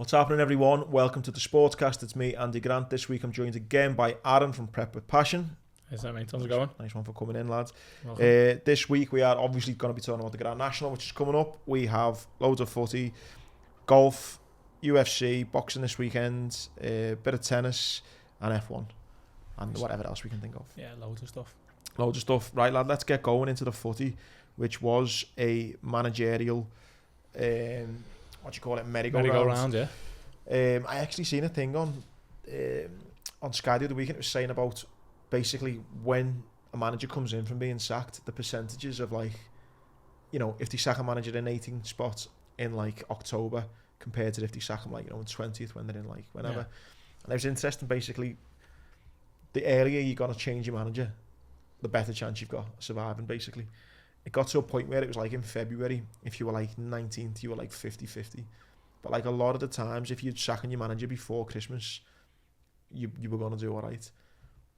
What's happening, everyone? Welcome to the Sportscast. It's me, Andy Grant. This week I'm joined again by Aaron from Prep with Passion. How's that, mate? How's it going? Nice one for coming in, lads. This week we are obviously going to be talking about the Grand National, which is coming up. We have loads of footy, golf, UFC, boxing this weekend, a bit of tennis and F1 and whatever else we can think of. Yeah, loads of stuff. Loads of stuff. Right, lad, let's get going into the footy, which was a managerial... what do you call it? Merry-go-round. Yeah. I actually seen a thing on Sky the other week, and it was saying about basically when a manager comes in from being sacked, the percentages of, like, you know, if they sack a manager in 18th spot in like October compared to if they sack him, like, you know, in 20th when they're in like whenever. Yeah. And it was interesting. Basically, the earlier you got to change your manager, the better chance you've got of surviving. Basically, it got to a point where it was like in February, if you were like 19th, you were like 50-50. But like a lot of the times, if you'd sacking your manager before Christmas, you were going to do all right.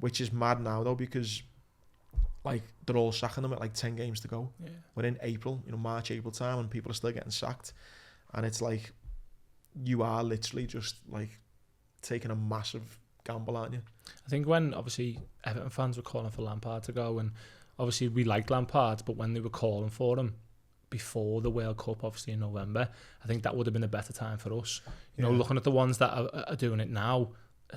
Which is mad now, though, because like they're all sacking them at like 10 games to go. Yeah. We're in April, you know, March, April time, and people are still getting sacked. And it's like, you are literally just like taking a massive gamble, aren't you? I think when obviously Everton fans were calling for Lampard to go, and obviously we liked Lampard, but when they were calling for him before the World Cup, obviously in November, I think that would have been a better time for us. You know, looking at the ones that are doing it now,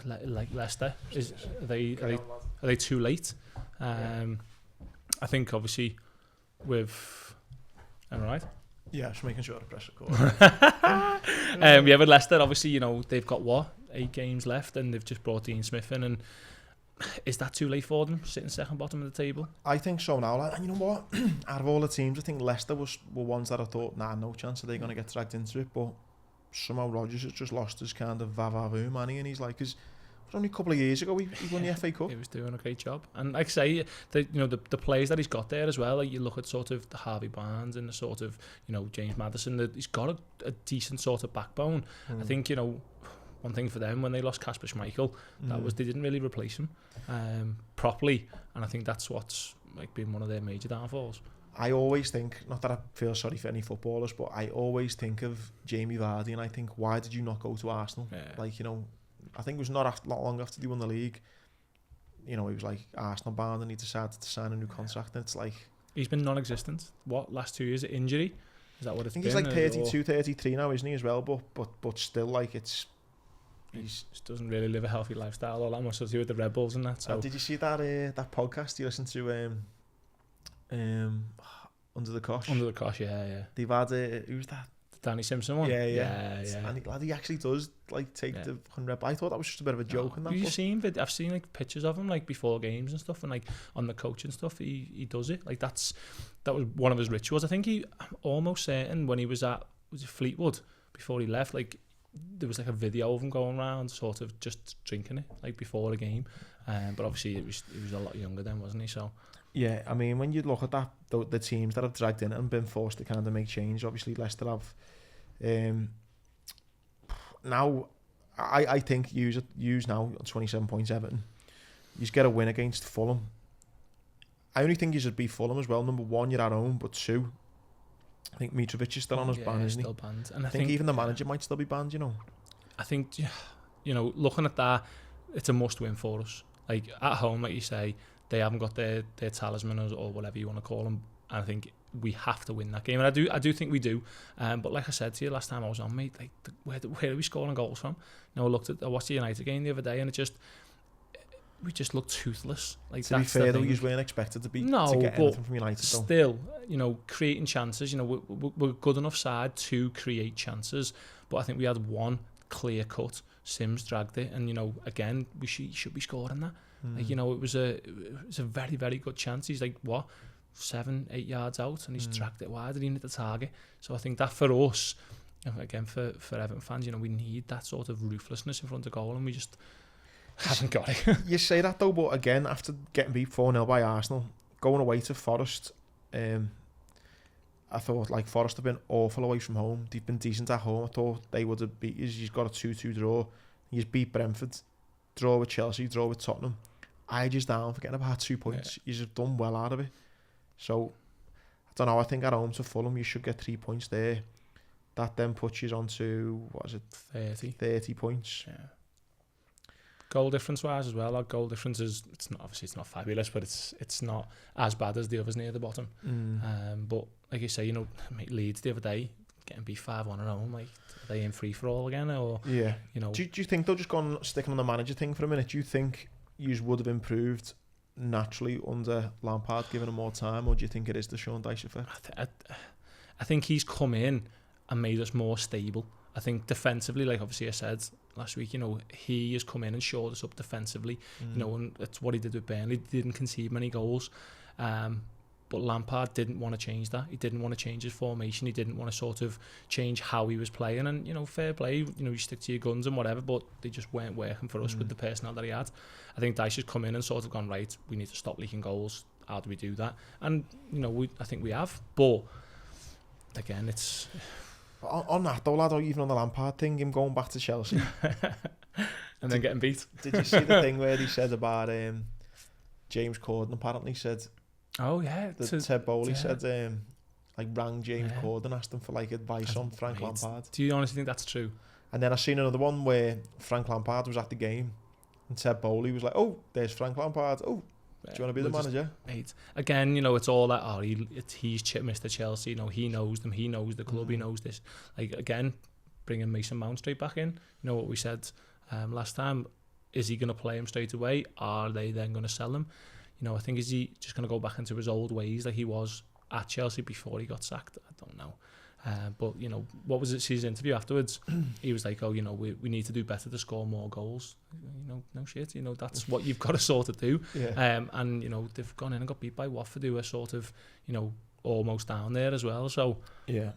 like Leicester, are they too late? I think obviously with... Am I right? Yeah, just making sure the press record. But Leicester, obviously, you know, they've got 8 games left, and they've just brought Dean Smith in, and is that too late for them, sitting second bottom of the table? I think so now. And you know what? Out of all the teams, I think Leicester were ones that I thought, no chance are they going to get dragged into it. But somehow Rodgers has just lost his kind of va-va-voom, man. And he's like, because it was only a couple of years ago he won the FA Cup. He was doing a great job. And like I say, the players that he's got there as well, like you look at sort of the Harvey Barnes and the sort of, you know, James Maddison, he's got a decent sort of backbone. I think, you know, one thing for them when they lost Kasper Schmeichel, that was they didn't really replace him properly, and I think that's what's like been one of their major downfalls. I always think, not that I feel sorry for any footballers, but I always think of Jamie Vardy, and I think, why did you not go to Arsenal? Yeah. Like, you know, I think it was not long after they won the league, you know, he was like Arsenal bound and he decided to sign a new contract, and it's like... He's been non-existent. Last 2 years of injury? Is that what it's been? I think he's like 32, 33 now, isn't he, as well? But still, like, it's... He just doesn't really live a healthy lifestyle or that much to do with the Red Bulls and that. So did you see that podcast you listened to? Under the Cosh. Under the Cosh, yeah. They've had who's that? The Danny Simpson one. Yeah. And he actually does like take the 100. I thought that was just a bit of a joke. No, I've seen like pictures of him like before games and stuff, and like on the coach and stuff. He does it like that was one of his rituals. I think I'm almost certain when he was it Fleetwood before he left, like. There was like a video of him going around sort of just drinking it like before the game, but obviously he was a lot younger then, wasn't he? So yeah, I mean, when you look at that, the teams that have dragged in and been forced to kind of make change, obviously Leicester have now I think use now on 27 points Everton, you get a win against Fulham. I only think you should beat Fulham as well. Number one, you're at home, but two, I think Mitrovic is still on his ban, isn't he? Still banned. And I think even the manager might still be banned, you know. I think, you know, looking at that, it's a must-win for us. Like, at home, like you say, they haven't got their talisman or whatever you want to call them. And I think we have to win that game. And I do think we do. But like I said to you last time I was on, mate, like, where are we scoring goals from? You know, I watched the United game the other day, and we just look toothless. Like, to be fair, though, you weren't expected to get anything from United. Still, you know, creating chances. You know, we're good enough side to create chances, but I think we had one clear cut. Sims dragged it, and you know, again, we should be scoring that. Like, you know, it was a very, very good chance. He's like 7-8 yards out, and he's dragged it wide, and he hit the target. So I think that for us, again, for Everton fans, you know, we need that sort of ruthlessness in front of goal, and we just haven't got it. You say that though, but again, after getting beat 4-0 by Arsenal, going away to Forest, I thought like Forest have been awful away from home. They've been decent at home. I thought they would have beat you. He's got a 2-2 draw. He's beat Brentford, draw with Chelsea, draw with Tottenham. Just down for getting about 2 points. He's done well out of it. So I don't know. I think at home to Fulham, you should get 3 points there. That then puts you on to, 30 points. Yeah. Goal difference wise as well, our goal difference is, it's not fabulous, but it's not as bad as the others near the bottom. But like you say, you know, Leeds the other day getting beat 5-1 at home, like, are they in free for all again, or yeah, you know? Do you think they'll just sticking on the manager thing for a minute? Do you think you would have improved naturally under Lampard, giving him more time, or do you think it is the Sean Dyche effect? I think he's come in and made us more stable. I think defensively, like obviously I said last week, you know, he has come in and shored us up defensively. You know, and that's what he did with Burnley. He didn't concede many goals. But Lampard didn't want to change that. He didn't want to change his formation. He didn't want to sort of change how he was playing. And, you know, fair play, you know, you stick to your guns and whatever, but they just weren't working for us with the personnel that he had. I think Dyche has come in and sort of gone, right, we need to stop leaking goals. How do we do that? And, you know, I think we have. But, again, it's... On that though, lad, or even on the Lampard thing, him going back to Chelsea. And then getting beat. Did you see the thing where he said about James Corden apparently said... Oh, yeah. Ted Bowley said, like, rang James Corden, asked him for, like, advice on Frank Lampard. Do you honestly think that's true? And then I seen another one where Frank Lampard was at the game and Ted Bowley was like, oh, there's Frank Lampard. Oh, do you want to be the manager? Mate, again, you know, it's all that, he's Mr. Chelsea, you know, he knows them, he knows the club, he knows this. Like, again, bringing Mason Mount straight back in, you know what we said last time, is he going to play him straight away? Are they then going to sell him? You know, I think, is he just going to go back into his old ways like he was at Chelsea before he got sacked? I don't know. But, you know, what was it, his interview afterwards? He was like, oh, you know, we need to do better to score more goals. You know, no shit, you know, that's what you've got to sort of do. Yeah. And, you know, they've gone in and got beat by Watford, who are sort of, you know, almost down there as well. So, yeah.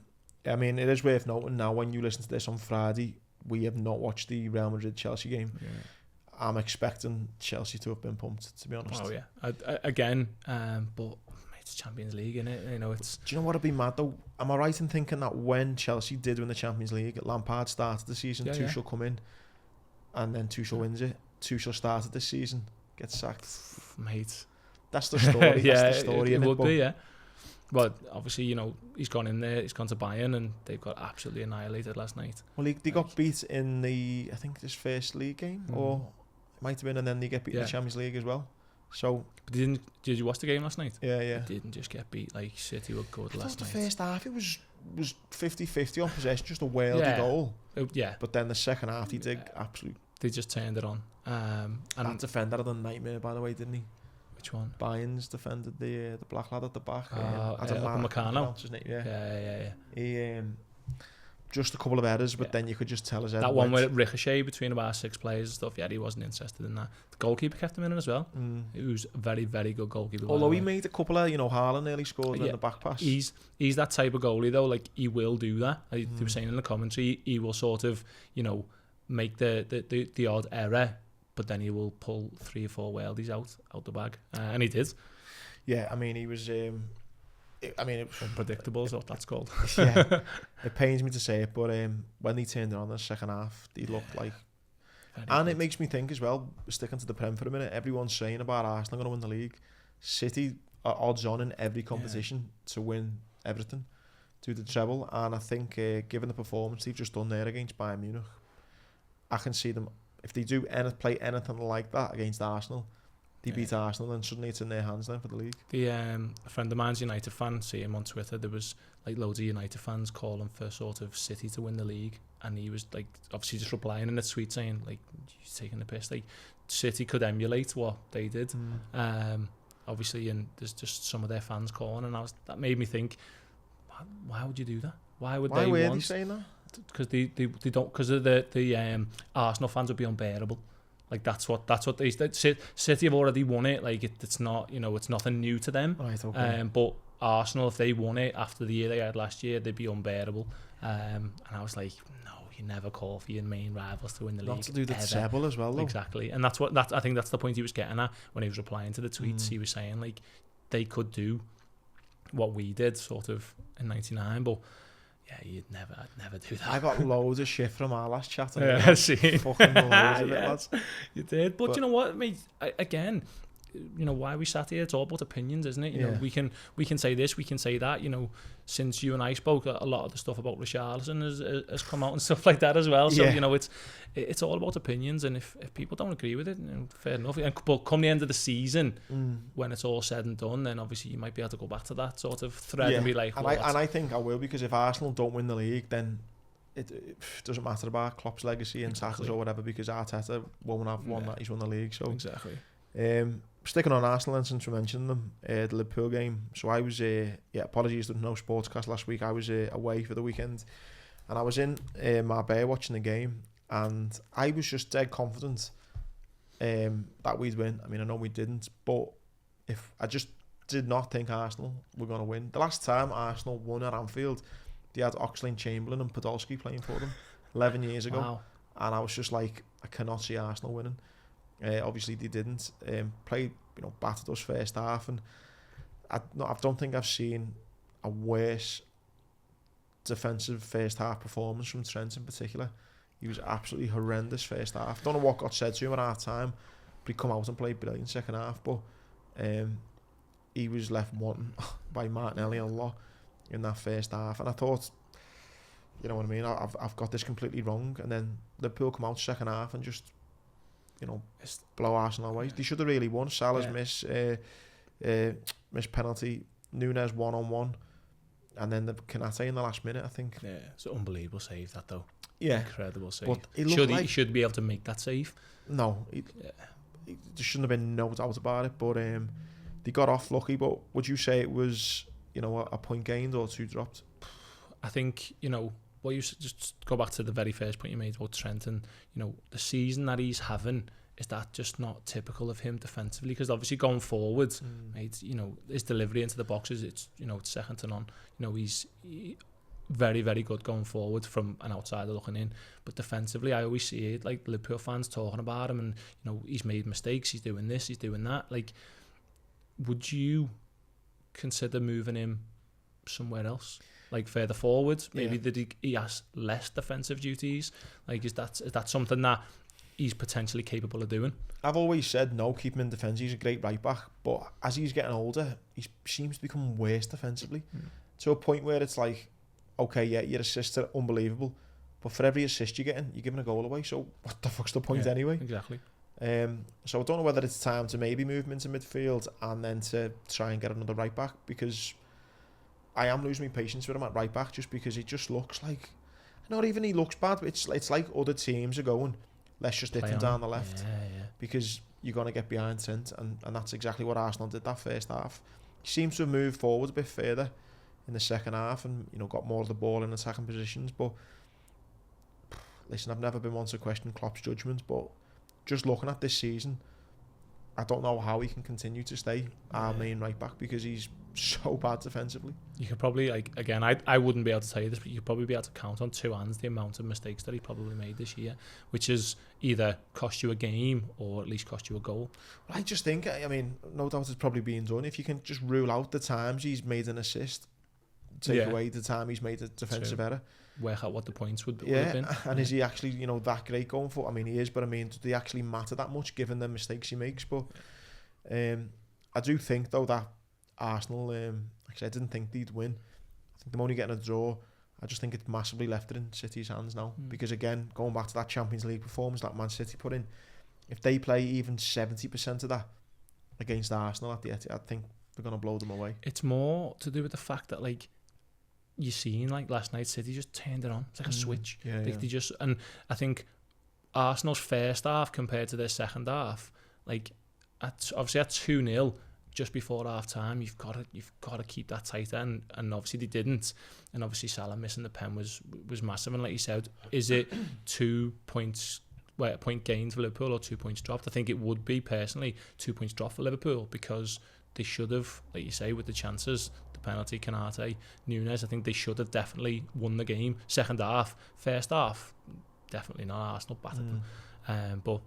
I mean, it is worth noting now, when you listen to this on Friday, we have not watched the Real Madrid-Chelsea game. Yeah. I'm expecting Chelsea to have been pumped, to be honest. Oh, yeah. Again, but it's Champions League, innit? You know, it's... Do you know what would be mad, though? Am I right in thinking that when Chelsea did win the Champions League, Lampard started the season, Tuchel come in, and then Tuchel wins it. Tuchel started this season, gets sacked. Mate. That's the story. Yeah, that's the story. It would be, yeah. But obviously, you know, he's gone in there, he's gone to Bayern, and they've got absolutely annihilated last night. Well, they got beat in the, I think, this first league game, or it might have been, and then they get beat in the Champions League as well. So, but did you watch the game last night? Yeah, yeah. They didn't just get beat like City were good last night. The first half, it was 50-50 on possession, just a worldy goal. Yeah. But then the second half, they just turned it on. And that defender had a nightmare, by the way, didn't he? Which one? Bayern's defended the black lad at the back. Upamecano. Yeah. He just a couple of errors, but then you could just tell his head. That one where it ricocheted between about 6 players and stuff. Yeah, he wasn't interested in that. The goalkeeper kept him in as well. He was a very, very good goalkeeper. Although he made a couple of, you know, Haaland nearly scored in the back pass. He's that type of goalie though. Like, he will do that. Like they were saying in the commentary, he will sort of, you know, make the odd error, but then he will pull 3 or 4 worldies out the bag, and he did. Yeah, I mean, he was. It was unpredictable, is what that's called. Yeah, it pains me to say it, but when they turned it on in the second half, they looked like. And it makes me think as well, sticking to the Prem for a minute, everyone's saying about Arsenal going to win the league. City are odds on in every competition to win Everton, to the treble, and I think given the performance they've just done there against Bayern Munich, I can see them, if they do play anything like that against Arsenal, they beat Arsenal, and suddenly it's in their hands then for the league. A friend of mine's a United fan, see him on Twitter, there was like loads of United fans calling for sort of City to win the league, and he was like obviously just replying in a tweet saying like, he's taking the piss, like City could emulate what they did. Obviously, and there's just some of their fans calling, and that made me think, why would you do that? Why were they saying that? Because they don't, because of the Arsenal fans would be unbearable. Like that's what they City have already won it. Like it's not, you know, it's nothing new to them. Right, okay. But Arsenal, if they won it after the year they had last year, they'd be unbearable. And I was like, no, you never call for your main rivals to win the league. Not to do the treble as well, though. Exactly, and I think that's the point he was getting at when he was replying to the tweets. He was saying like they could do what we did sort of in '99, but. Yeah, I'd never do that. I got loads of shit from our last chat. Yeah, see. Fucking loads of it, lads. You did. But you know what, mate? Again, why we sat here. It's all about opinions, isn't it? You know, we can say this, we can say that. You know, since you and I spoke, a lot of the stuff about Richarlison has come out and stuff like that as well. So you know, it's all about opinions, and if people don't agree with it, you know, fair enough. But come the end of the season, when it's all said and done, then obviously you might be able to go back to that sort of thread and be like, and I think I will, because if Arsenal don't win the league, then it doesn't matter about Klopp's legacy and tackles or whatever, because Arteta won't have one that he's won the league. So exactly. Sticking on Arsenal, and since we mentioned them, the Liverpool game. So I was apologies, there was no sportscast last week. I was away for the weekend, and I was in Marbella watching the game, and I was just dead confident that we'd win. I mean, I know we didn't, but I just did not think Arsenal were going to win. The last time Arsenal won at Anfield, they had Oxlade-Chamberlain and Podolski playing for them 11 years ago. Wow. And I was just like, I cannot see Arsenal winning. Obviously they didn't. Played, battered us first half, and I don't think I've seen a worse defensive first half performance from Trent in particular. He was absolutely horrendous first half. Don't know what got said to him at half time, but he come out and played brilliant second half. But he was left wanting by Martinelli a lot in that first half, and I thought, you know what I mean, I've got this completely wrong. And then Liverpool come out second half and just, blow Arsenal away. They should have really won. Salah's miss penalty, Nunes 1-on-1, and then the Kanate in the last minute, I think. Yeah, it's an unbelievable save, that though. Yeah, incredible save. But he should be able to make that save. No, there shouldn't have been no doubt about it. But they got off lucky. But would you say it was, a point gained or two dropped? I think, well, you just go back to the very first point you made about Trent, and the season that he's having, is that just not typical of him defensively? Because obviously going forward, his delivery into the boxes, it's second to none. He's very, very good going forward from an outsider looking in, but defensively, I always see it like Liverpool fans talking about him, and he's made mistakes, he's doing this, he's doing that. Like, would you consider moving him somewhere else, like further forward? Maybe that he has less defensive duties. Like, is that something that he's potentially capable of doing? I've always said no, keep him in defence. He's a great right back, but as he's getting older, he seems to become worse defensively, to a point where it's like, okay, yeah, your assists are unbelievable, but for every assist you're getting, you're giving a goal away. So what the fuck's the point anyway? Exactly. So I don't know whether it's time to maybe move him into midfield and then to try and get another right back, because I am losing my patience with him at right back, just because he just looks like, not even he looks bad, but it's like other teams are going, let's just hit him down the left, because you're going to get behind Trent, and that's exactly what Arsenal did that first half. He seems to have moved forward a bit further in the second half, and got more of the ball in attacking positions. But listen, I've never been one to question Klopp's judgment, but just looking at this season, I don't know how he can continue to stay our main right back, because he's so bad defensively. You could probably, again, I wouldn't be able to tell you this, but you could probably be able to count on two hands the amount of mistakes that he probably made this year, which has either cost you a game or at least cost you a goal. Well, I just think, no doubt it's probably being done. If you can just rule out the times he's made an assist, take away the time he's made a defensive error, work out what the points would have been. And is he actually, that great going for? He is, but do they actually matter that much given the mistakes he makes? But I do think though that Arsenal, actually I didn't think they'd win. I think they're only getting a draw. I just think it massively left it in City's hands now, because again, going back to that Champions League performance that Man City put in, if they play even 70% of that against Arsenal at the Etihad, I think they're going to blow them away. It's more to do with the fact that, like, you seen, like, last night, City just turned it on. It's like a switch. They just, and I think Arsenal's first half compared to their second half, like, obviously at 2-0 just before half time, you've got to keep that tight, and obviously they didn't, and obviously Salah missing the pen was massive. And like you said, is it 2 points, a point gained for Liverpool or 2 points dropped? I think it would be, personally, 2 points dropped for Liverpool, because they should have, like you say, with the chances, the penalty, Kanate, Nunes, I think they should have definitely won the game. Second half, first half, definitely not. Arsenal battered them. But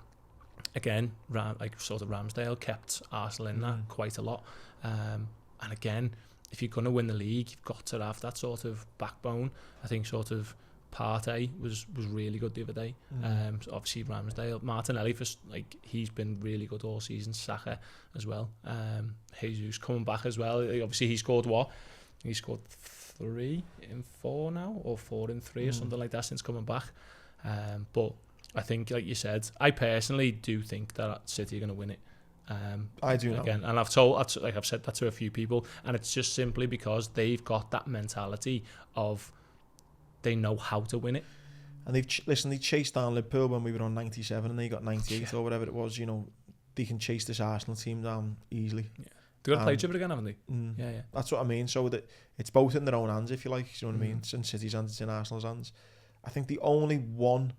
again, Ramsdale kept Arsenal in that quite a lot. And again, if you're going to win the league, you've got to have that sort of backbone. I think sort of Partey was really good the other day. So obviously Ramsdale, Martinelli, he's been really good all season. Saka as well. Jesus coming back as well. Obviously he scored what? He scored 3 in 4 now, or 4 in 3 or something like that since coming back. But I think, like you said, I personally do think that City are going to win it. I do again, and I've said that to a few people, and it's just simply because they've got that mentality of they know how to win it. And they chased down Liverpool when we were on 97 and they got 98 or whatever it was. You know, they can chase this Arsenal team down easily. Yeah. They've got to play each other again, haven't they? Yeah. That's what I mean. So that it's both in their own hands, if you like. You know what I mean? It's in City's hands, it's in Arsenal's hands. I think the only one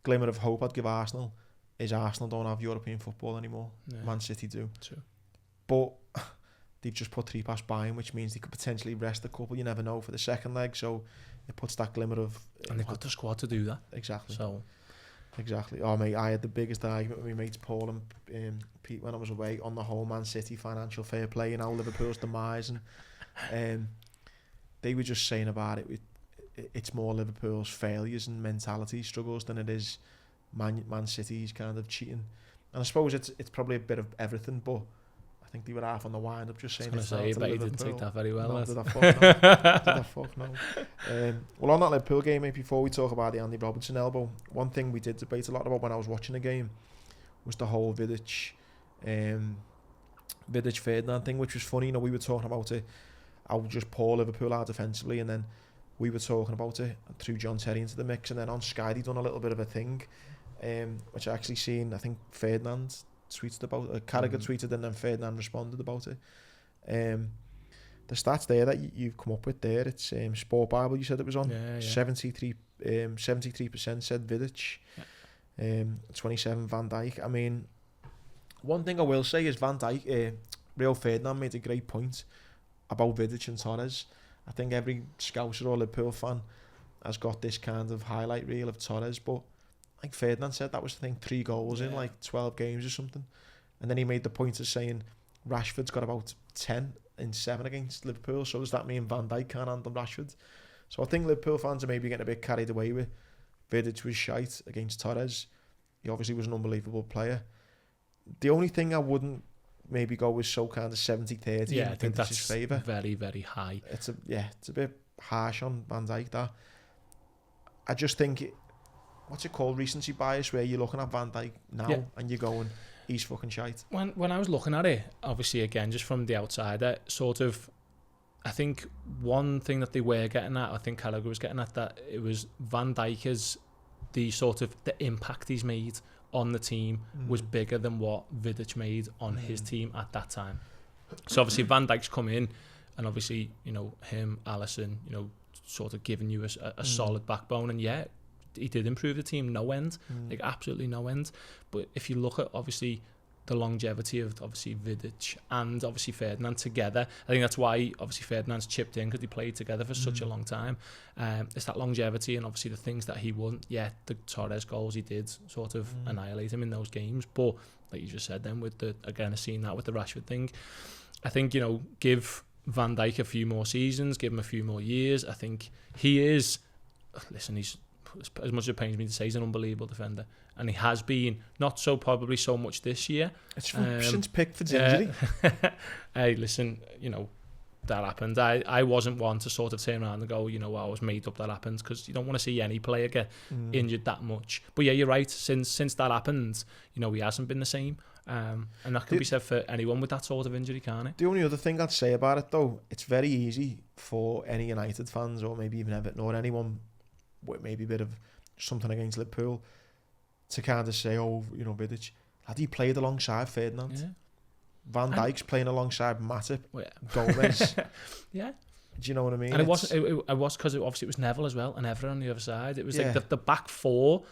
glimmer of hope I'd give Arsenal is Arsenal don't have European football anymore. Yeah. Man City do. True. But they've just put 3 past Bayern, which means they could potentially rest a couple. You never know for the second leg. So it puts that glimmer of... And they've got the squad to do that. Exactly. So... Exactly. Oh, mate, I had the biggest argument with my mates Paul and Pete when I was away on the whole Man City financial fair play and how Liverpool's demise. And they were just saying about it, it's more Liverpool's failures and mentality struggles than it is Man City's kind of cheating. And I suppose it's probably a bit of everything, but I think they were half on the wind up just saying it's not to Liverpool. He didn't take that very well. No, did I fuck no. Well, on that Liverpool game, mate, before we talk about the Andy Robertson elbow, one thing we did debate a lot about when I was watching the game was the whole Vidic Ferdinand thing, which was funny. You know, we were talking about it, how just poor Liverpool are defensively, and then we were talking about it through John Terry into the mix, and then on Sky they done a little bit of a thing, which I actually seen. I think Ferdinand tweeted about it, Carragher tweeted, and then Ferdinand responded about it. The stats there that you've come up with there, it's Sport Bible, you said it was on. 73% said Vidic, 27 Van Dijk. I mean, one thing I will say is Van Dijk, Rio Ferdinand made a great point about Vidic and Torres. I think every Scouser or Liverpool fan has got this kind of highlight reel of Torres, but like Ferdinand said, that was, I think, 3 goals in like 12 games or something. And then he made the point of saying Rashford's got about 10 in 7 against Liverpool, so does that mean Van Dijk can't handle Rashford? So I think Liverpool fans are maybe getting a bit carried away with Vidic was shite against Torres. He obviously was an unbelievable player. The only thing I wouldn't maybe go with so kind of 70-30 I think that's his favour. Very, very high. It's a bit harsh on Van Dijk, that. I just think what's it called, recency bias, where you're looking at Van Dijk now and you're going, he's fucking shite. When I was looking at it, obviously again just from the outsider, sort of, I think one thing that they were getting at, I think Carragher was getting at, that it was Van Dijk is the sort of the impact he's made on the team was bigger than what Vidic made on his team at that time. So obviously Van Dijk's come in, and obviously, you know, him, Alisson, you know, sort of giving you a solid backbone, and he did improve the team no end, like absolutely no end. But if you look at obviously the longevity of obviously Vidic and obviously Ferdinand together, I think that's why obviously Ferdinand's chipped in, because they played together for such a long time. It's that longevity and obviously the things that he won. Yeah, the Torres goals, he did sort of annihilate him in those games. But like you just said then, with the, again, I've seen that with the Rashford thing. I think, you know, give Van Dijk a few more seasons, give him a few more years. I think he is, listen, he's, as much as it pains me to say, he's an unbelievable defender, and he has been, not so probably so much this year. It's since Pickford's injury. Hey, listen, you know, that happened. I wasn't one to sort of turn around and go, you know, I was made up that happened, because you don't want to see any player get injured that much. But yeah, you're right, since that happened, you know, he hasn't been the same. And that can be said for anyone with that sort of injury, can't it? The only other thing I'd say about it, though, it's very easy for any United fans, or maybe even Everton, or anyone with maybe a bit of something against Liverpool, to kind of say, oh, you know, Vidic, had he played alongside Ferdinand? Yeah. Van Dijk's playing alongside Matip, Gomez. Yeah. Do you know what I mean? And it was because obviously it was Neville as well, and Everton on the other side. It was like the back four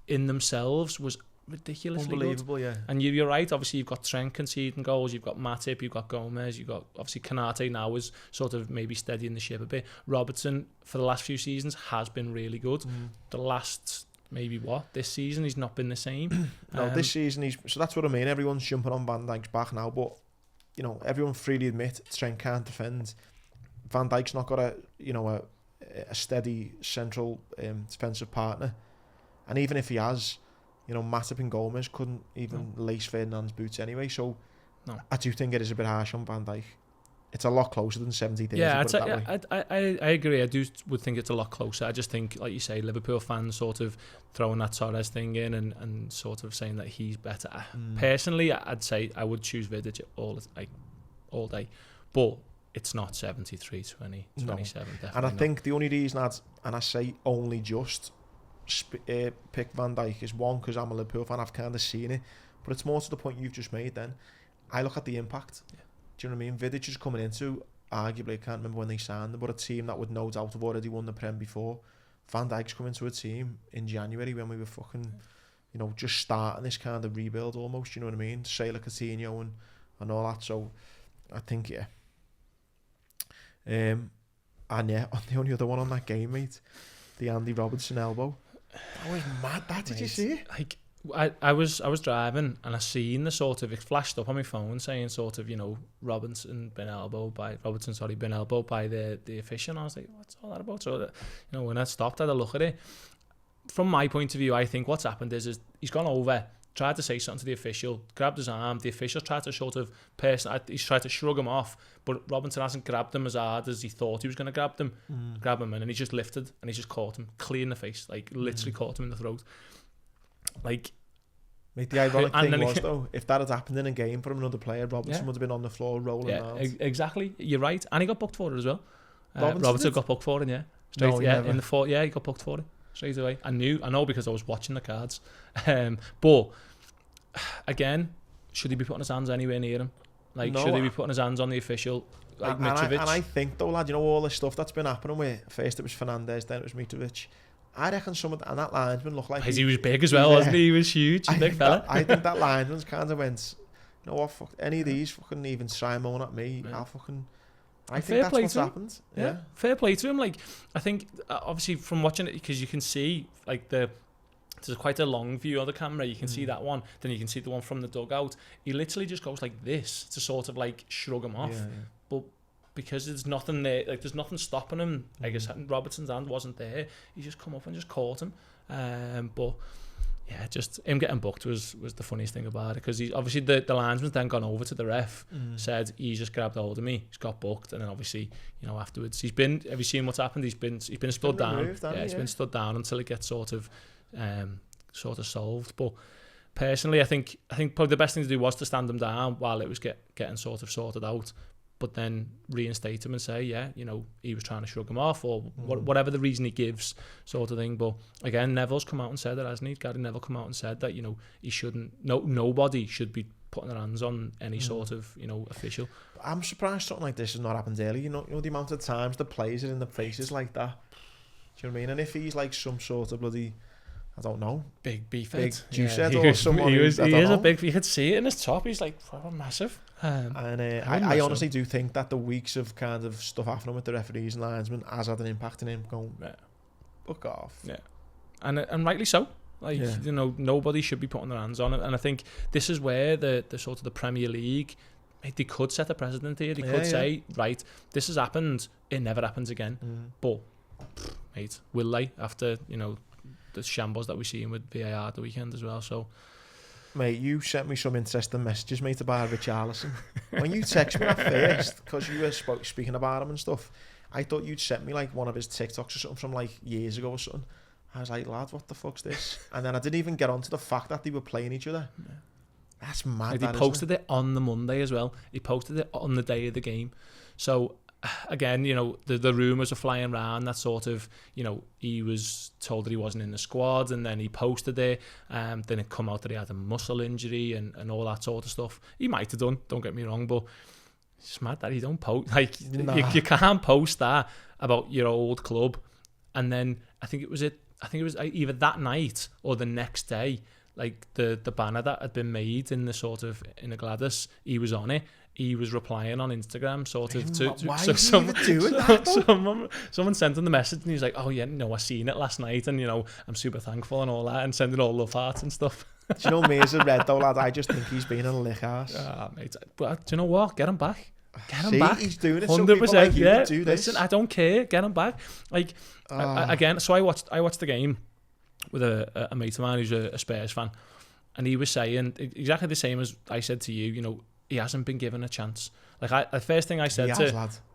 in themselves was ridiculously unbelievable, good. Yeah. And you're right, obviously you've got Trent conceding goals, you've got Matip, you've got Gomez, you've got obviously Konate now is sort of maybe steadying the ship a bit. Robertson for the last few seasons has been really good. The last this season he's not been the same. No, this season so that's what I mean, everyone's jumping on Van Dijk's back now, but you know, everyone freely admit Trent can't defend. Van Dijk's not got a a steady central defensive partner. And even if he has, Matip and Gomez couldn't even lace Ferdinand's boots anyway. So I do think it is a bit harsh on Van Dijk. It's a lot closer than 70 days. Yeah, I agree. Would think it's a lot closer. I just think, like you say, Liverpool fans sort of throwing that Torres thing in and sort of saying that he's better. Personally, I'd say I would choose Vidic all day, but it's not 73, 20, 27. Definitely and I think the only reason I say only just pick Van Dijk is one, because I'm a Liverpool fan, I've kind of seen it, but it's more to the point you've just made. Then I look at the impact. Yeah. Do you know what I mean? Vidic is coming into, arguably, I can't remember when they signed him, but a team that would no doubt have already won the Prem before. Van Dijk's coming to a team in January when we were fucking, just starting this kind of rebuild almost, you know what I mean? Sailor Coutinho and all that. So I think, yeah. And yeah, the only other one on that game, mate, the Andy Robertson elbow. That was mad. Did you see it? Like, I was driving and I seen the sort of, it flashed up on my phone saying sort of, Robertson been elbowed by the official, and I was like, what's all that about? So when I stopped, I had a look at it. From my point of view, I think what's happened is he's gone over, tried to say something to the official, grabbed his arm, the official tried to sort of he's tried to shrug him off, but Robinson hasn't grabbed him as hard as he thought he was going to grab him, and he just lifted and he just caught him clean in the face, like literally caught him in the throat. Like, mate, the ironic thing was, though, if that had happened in a game for another player, Robertson would have been on the floor rolling around. Exactly. You're right. And he got booked for it as well. Robertson got booked for it, yeah. Straight, in the fourth, he got booked for it straight away. I know because I was watching the cards. But again, should he be putting his hands anywhere near him? Like, should he be putting his hands on the official? Like Mitrovic? And I think, though, lad, all the stuff that's been happening with, first it was Fernandes, then it was Mitrovic. I reckon and that linesman looked like... He was big as well, wasn't he? He was huge, big fella. I think that linesman's kind of went, you know what, fuck, any of these fucking even try moan at me, I'll fucking... I think that's what's happened. Yeah. Fair play to him. Like, I think, obviously, from watching it, because you can see, like, there's quite a long view of the camera, you can see that one, then you can see the one from the dugout. He literally just goes like this to sort of, like, shrug him off. But because there's nothing there, like there's nothing stopping him. I guess Robertson's hand wasn't there. He just come up and just caught him. But yeah, just him getting booked was the funniest thing about it, because he's obviously the linesman's then gone over to the ref, said he just grabbed hold of me, he's got booked, and then obviously afterwards have you seen what's happened? He's been stood down. Removed, he's been stood down until it gets sort of solved. But personally, I think probably the best thing to do was to stand him down while it was getting sort of sorted out. But then reinstate him and say, he was trying to shrug him off, or whatever the reason he gives, sort of thing. But again, Neville's come out and said that, hasn't he? Gary Neville come out and said that, he shouldn't, nobody should be putting their hands on any sort of, official. I'm surprised something like this has not happened early. You know the amount of times the players are in the faces like that. Do you know what I mean? And if he's like some sort of bloody, I don't know, big juice head or someone. He is a big. You could see it in his top. He's like massive. I honestly do think that the weeks of kind of stuff happening with the referees and linesmen has had an impact on him going, fuck off. Yeah, and rightly so. Like nobody should be putting their hands on it. And I think this is where the sort of the Premier League, they could set a precedent here. They could say, right, this has happened. It never happens again. But mate, will they after the shambles that we're seeing with VAR the weekend as well? So, mate, you sent me some interesting messages, mate, about Richarlison. When you text me at first, because you were speaking about him and stuff, I thought you'd sent me like one of his TikToks or something from like years ago or something. I was like, lad, what the fuck's this? And then I didn't even get onto the fact that they were playing each other. Yeah. That's mad. He posted it on the Monday as well. He posted it on the day of the game. So again, the rumours are flying around that sort of, he was told that he wasn't in the squad, and then he posted it, then it come out that he had a muscle injury and all that sort of stuff. He might have done, don't get me wrong, but it's mad that he don't post, like, you can't post that about your old club. And then I think it was either that night or the next day, like the banner that had been made in the Gladys, he was on it. He was replying on Instagram, sort of. Someone sent him the message, and he was like, "Oh yeah, no, I seen it last night, and I'm super thankful and all that, and sending all love hearts and stuff." Do you know me as a red though, lad? I just think he's been a lick ass. Mate, but do you know what? Get him back. Get him back. He's doing it. 100%. Like yeah. Do this. Listen, I don't care. Get him back. Like again. So I watched the game with a mate of mine who's a Spurs fan, and he was saying exactly the same as I said to you. You know, he hasn't been given a chance. Like the first thing I said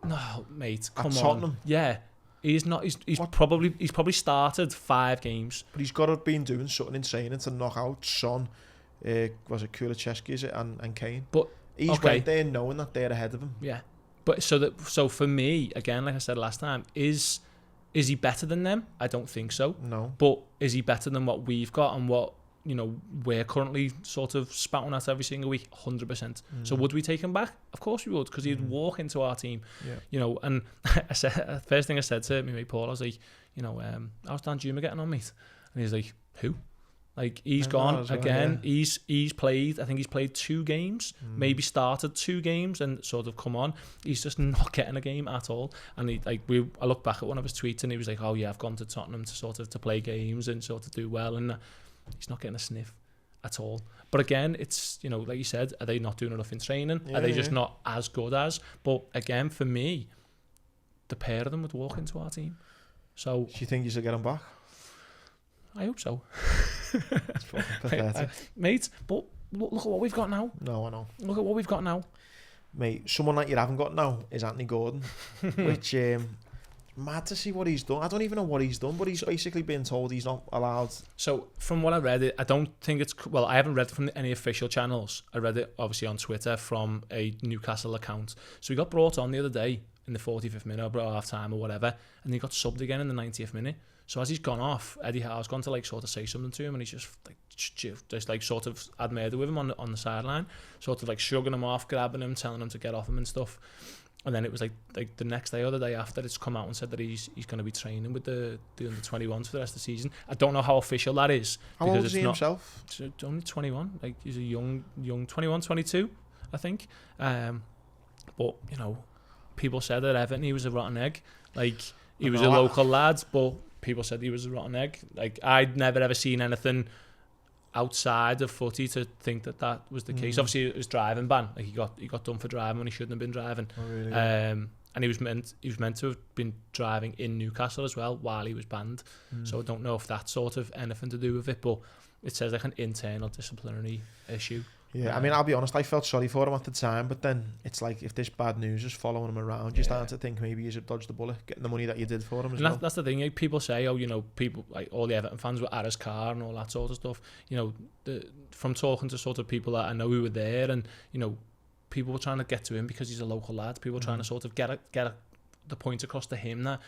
no, mate, come on. Tottenham. Yeah. He's not. He's probably started 5 games. But he's got to have been doing something insane and to knock out Son, was it Kulusevski, is it, and Kane. But he's went there knowing that they're ahead of him. Yeah. But so for me, again, like I said last time, is he better than them? I don't think so. No. But is he better than what we've got and what we're currently sort of spouting at every single week? 100%. So would we take him back? Of course we would, because he'd walk into our team. Yeah. And I said, first thing I said to my mate Paul, I was like, how's Dan Juma getting on, mate? And he's like, who? Like, he's gone again. Yeah. He's played, I think he's played 2 games, maybe started 2 games and sort of come on. He's just not getting a game at all. And I look back at one of his tweets and he was like, oh yeah, I've gone to Tottenham to play games and sort of do well, and he's not getting a sniff at all. But again, it's, like you said, are they not doing enough in training? Are they just not as good as? But again, for me, the pair of them would walk into our team. So, do you think you should get them back? I hope so. It's fucking pathetic. Mate, but look at what we've got now. No, I know. Look at what we've got now. Mate, someone like you haven't got now is Anthony Gordon, which... mad to see what he's done. I don't even know what he's done, but he's basically been told he's not allowed. So from what I read, I don't think it's... Well, I haven't read it from any official channels. I read it obviously on Twitter from a Newcastle account. So he got brought on the other day in the 45th minute or half time or whatever, and he got subbed again in the 90th minute. So as he's gone off, Eddie Howe's gone to sort of say something to him, and he's just sort of had murder with him on the sideline, sort of shrugging him off, grabbing him, telling him to get off him and stuff. And then it was like the next day or the day after, it's come out and said that he's going to be training with the under 21s for the rest of the season. I don't know how official that is. How old is he himself? It's only 21. He's a young 21, 22, I think. But people said that Everton, he was a rotten egg. He was a local lad, but people said he was a rotten egg. I'd never ever seen anything outside of footy to think that was the case. Obviously it was driving ban. He got done for driving when he shouldn't have been driving. Oh, really? And he was meant to have been driving in Newcastle as well while he was banned. So I don't know if that's sort of anything to do with it, but it says an internal disciplinary issue. Yeah, I mean, I'll be honest, I felt sorry for him at the time, but then it's like, if this bad news is following him around, you're starting to think maybe you should dodge the bullet, getting the money that you did for him as well. That's the thing, people say, people, all the Everton fans were at his car and all that sort of stuff. From talking to sort of people that I know who were there, and, people were trying to get to him because he's a local lad. People were trying to sort of get the point across to him that,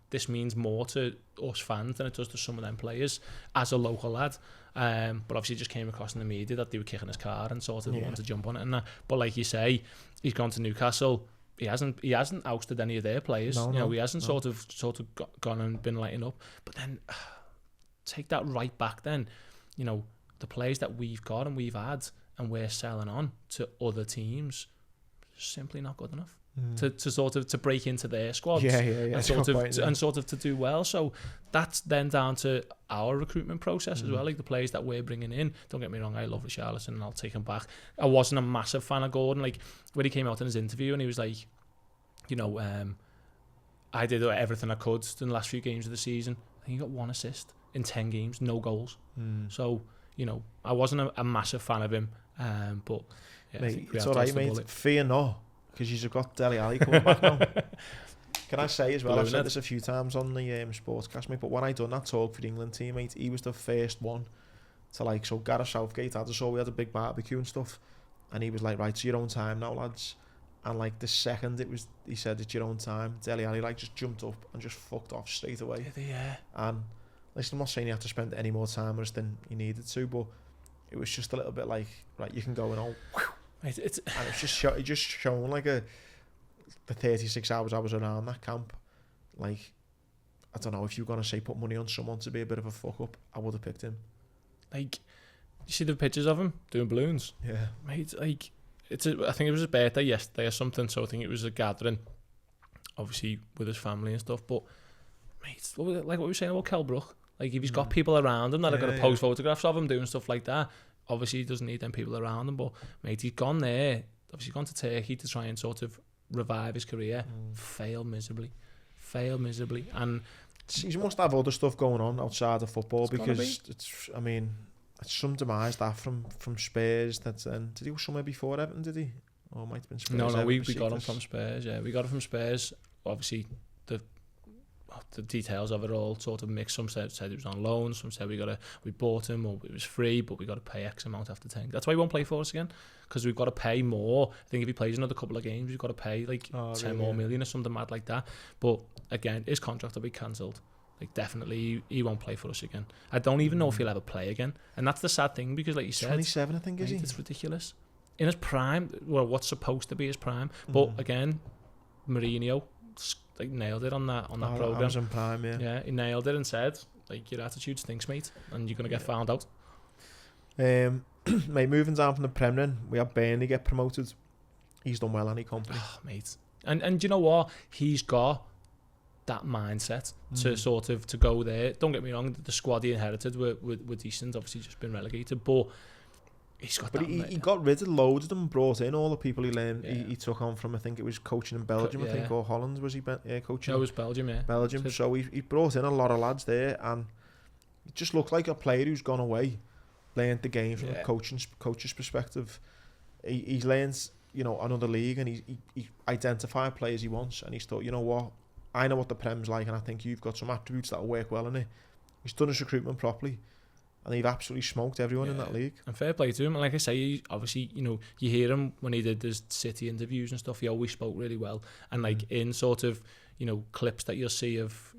this means more to us fans than it does to some of them players as a local lad. But obviously it just came across in the media that they were kicking his car and sort of wanted to jump on it and that. But like you say, he's gone to Newcastle. He hasn't ousted any of their players. He hasn't sort of gone and been lighting up. But then take that right back then. The players that we've got and we've had and we're selling on to other teams, simply not good enough. To sort of to break into their squads and sort of to do well. So that's then down to our recruitment process as well, the players that we're bringing in. Don't get me wrong, I love Richarlison and I'll take him back. I wasn't a massive fan of Gordon. When he came out in his interview and he was like, I did everything I could in the last few games of the season. I think he got 1 assist in 10 games, no goals. So I wasn't a massive fan of him, but yeah, mate, it's alright, mate. Fear not, because you've got Dele Alli coming back now. Can I say as well, I've said this a few times on the Sportscast, mate, but when I done that talk for the England team, mate, he was the first one to so Gareth Southgate had us all, we had a big barbecue and stuff, and he was like, right, it's your own time now, lads. And the second he said it's your own time, Dele Alli just jumped up and just fucked off straight away. Yeah. And listen, I'm not saying he had to spend any more time with us than he needed to, but it was just a little bit right, you can go and all. And it's just shown the 36 hours I was around that camp. I don't know, if you were going to say put money on someone to be a bit of a fuck up, I would have picked him. You see the pictures of him doing balloons? Yeah. Mate, I think it was his birthday yesterday or something, so I think it was a gathering, obviously with his family and stuff. But mate, what we were saying about Kelbrook, if he's got people around him that are going to post photographs of him doing stuff like that, obviously he doesn't need them people around him. But mate, he's gone there obviously gone to Turkey to try and sort of revive his career. Failed miserably, and he must have other stuff going on outside of football, because be. it's some demise that from Spurs. Did he go somewhere before Everton? Did he? Or it might have been Spurs. No, we got him from Spurs. Yeah, we got him from Spurs. Obviously, the details of it all sort of mixed. Some said he was on loan. Some said we bought him, or it was free, but we got to pay X amount after 10. That's why he won't play for us again, because we've got to pay more. I think if he plays another couple of games, we've got to pay like 10 more million or something mad like that. But again, his contract will be cancelled. Like, definitely he won't play for us again. I don't even know if he'll ever play again, and that's the sad thing, because like you said, 27, I think, is he? It's ridiculous. In his prime, well, what's supposed to be his prime, but again, Mourinho like nailed it on that program. Amazon Prime, yeah, he nailed it and said, like, your attitude stinks, mate, and you're gonna get found out. Mate, moving down from the Prem, then we have Burnley get promoted. He's done well, any company, mate, and you know what? He's got that mindset to sort of to go there. Don't get me wrong, the squad he inherited were decent. Obviously, just been relegated, but he's got. But he got rid of loads of them, brought in all the people he learned. He took on from, I think it was coaching in Belgium, I think, or Holland. Was he coaching? No, it was Belgium, yeah. Belgium. So he brought in a lot of lads there, and it just looked like a player who's gone away, learned the game from a coach's perspective. He's learned, another league, and he identified players he wants, and he's thought, you know what, I know what the Prem's like, and I think you've got some attributes that'll work well in it. He's done his recruitment properly, and they've absolutely smoked everyone in that league. And fair play to him. And like I say, obviously, you hear him when he did his City interviews and stuff, he always spoke really well. And like in sort of, clips that you'll see of,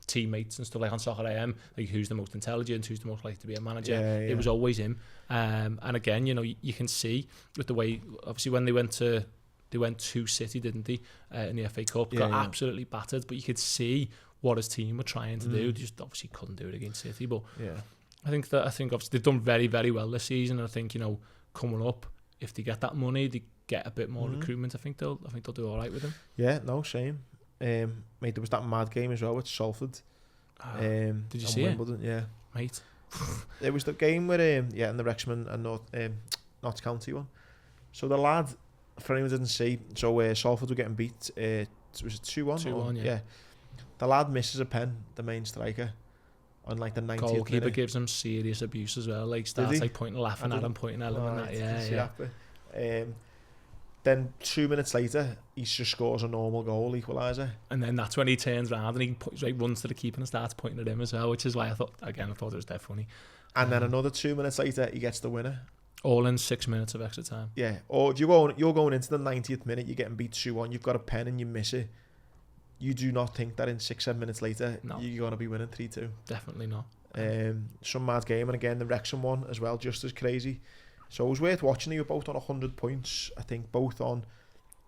teammates and stuff like on Soccer AM, like who's the most intelligent, who's the most likely to be a manager. It was always him. And again, you can see with the way, obviously when they went to City, didn't they, in the FA Cup, got absolutely battered, but you could see what his team were trying to do. They just obviously couldn't do it against City, but I think obviously they've done very, very well this season. And I think coming up, if they get that money, they get a bit more recruitment. I think they'll do all right with them. Yeah, no, same. Mate, there was that mad game as well with Salford. Did you see Wimbledon, it? Yeah, mate. It was the game where in the Wrexham and Notts County one. So the lad, for anyone who didn't see, Salford were getting beat. Was it 2-1? 2-1, yeah. The lad misses a pen, the main striker, on like the 90th goalkeeper minute. Gives him serious abuse as well. Like starts like pointing, laughing at him, pointing at him, and that. Then 2 minutes later, he just scores a normal goal equaliser. And then that's when he turns around and he runs to the keeper and starts pointing at him as well, which is why I thought it was dead funny. And then another 2 minutes later, he gets the winner. All in 6 minutes of extra time. Yeah. Or if you're going into the 90th minute, you're getting beat 2-1, you've got a pen and you miss it. You do not think that in 6-7 minutes later, you're going to be winning 3-2. Definitely not. Some mad game. And again, the Wrexham one as well, just as crazy. So it was worth watching. They were both on 100 points. I think both on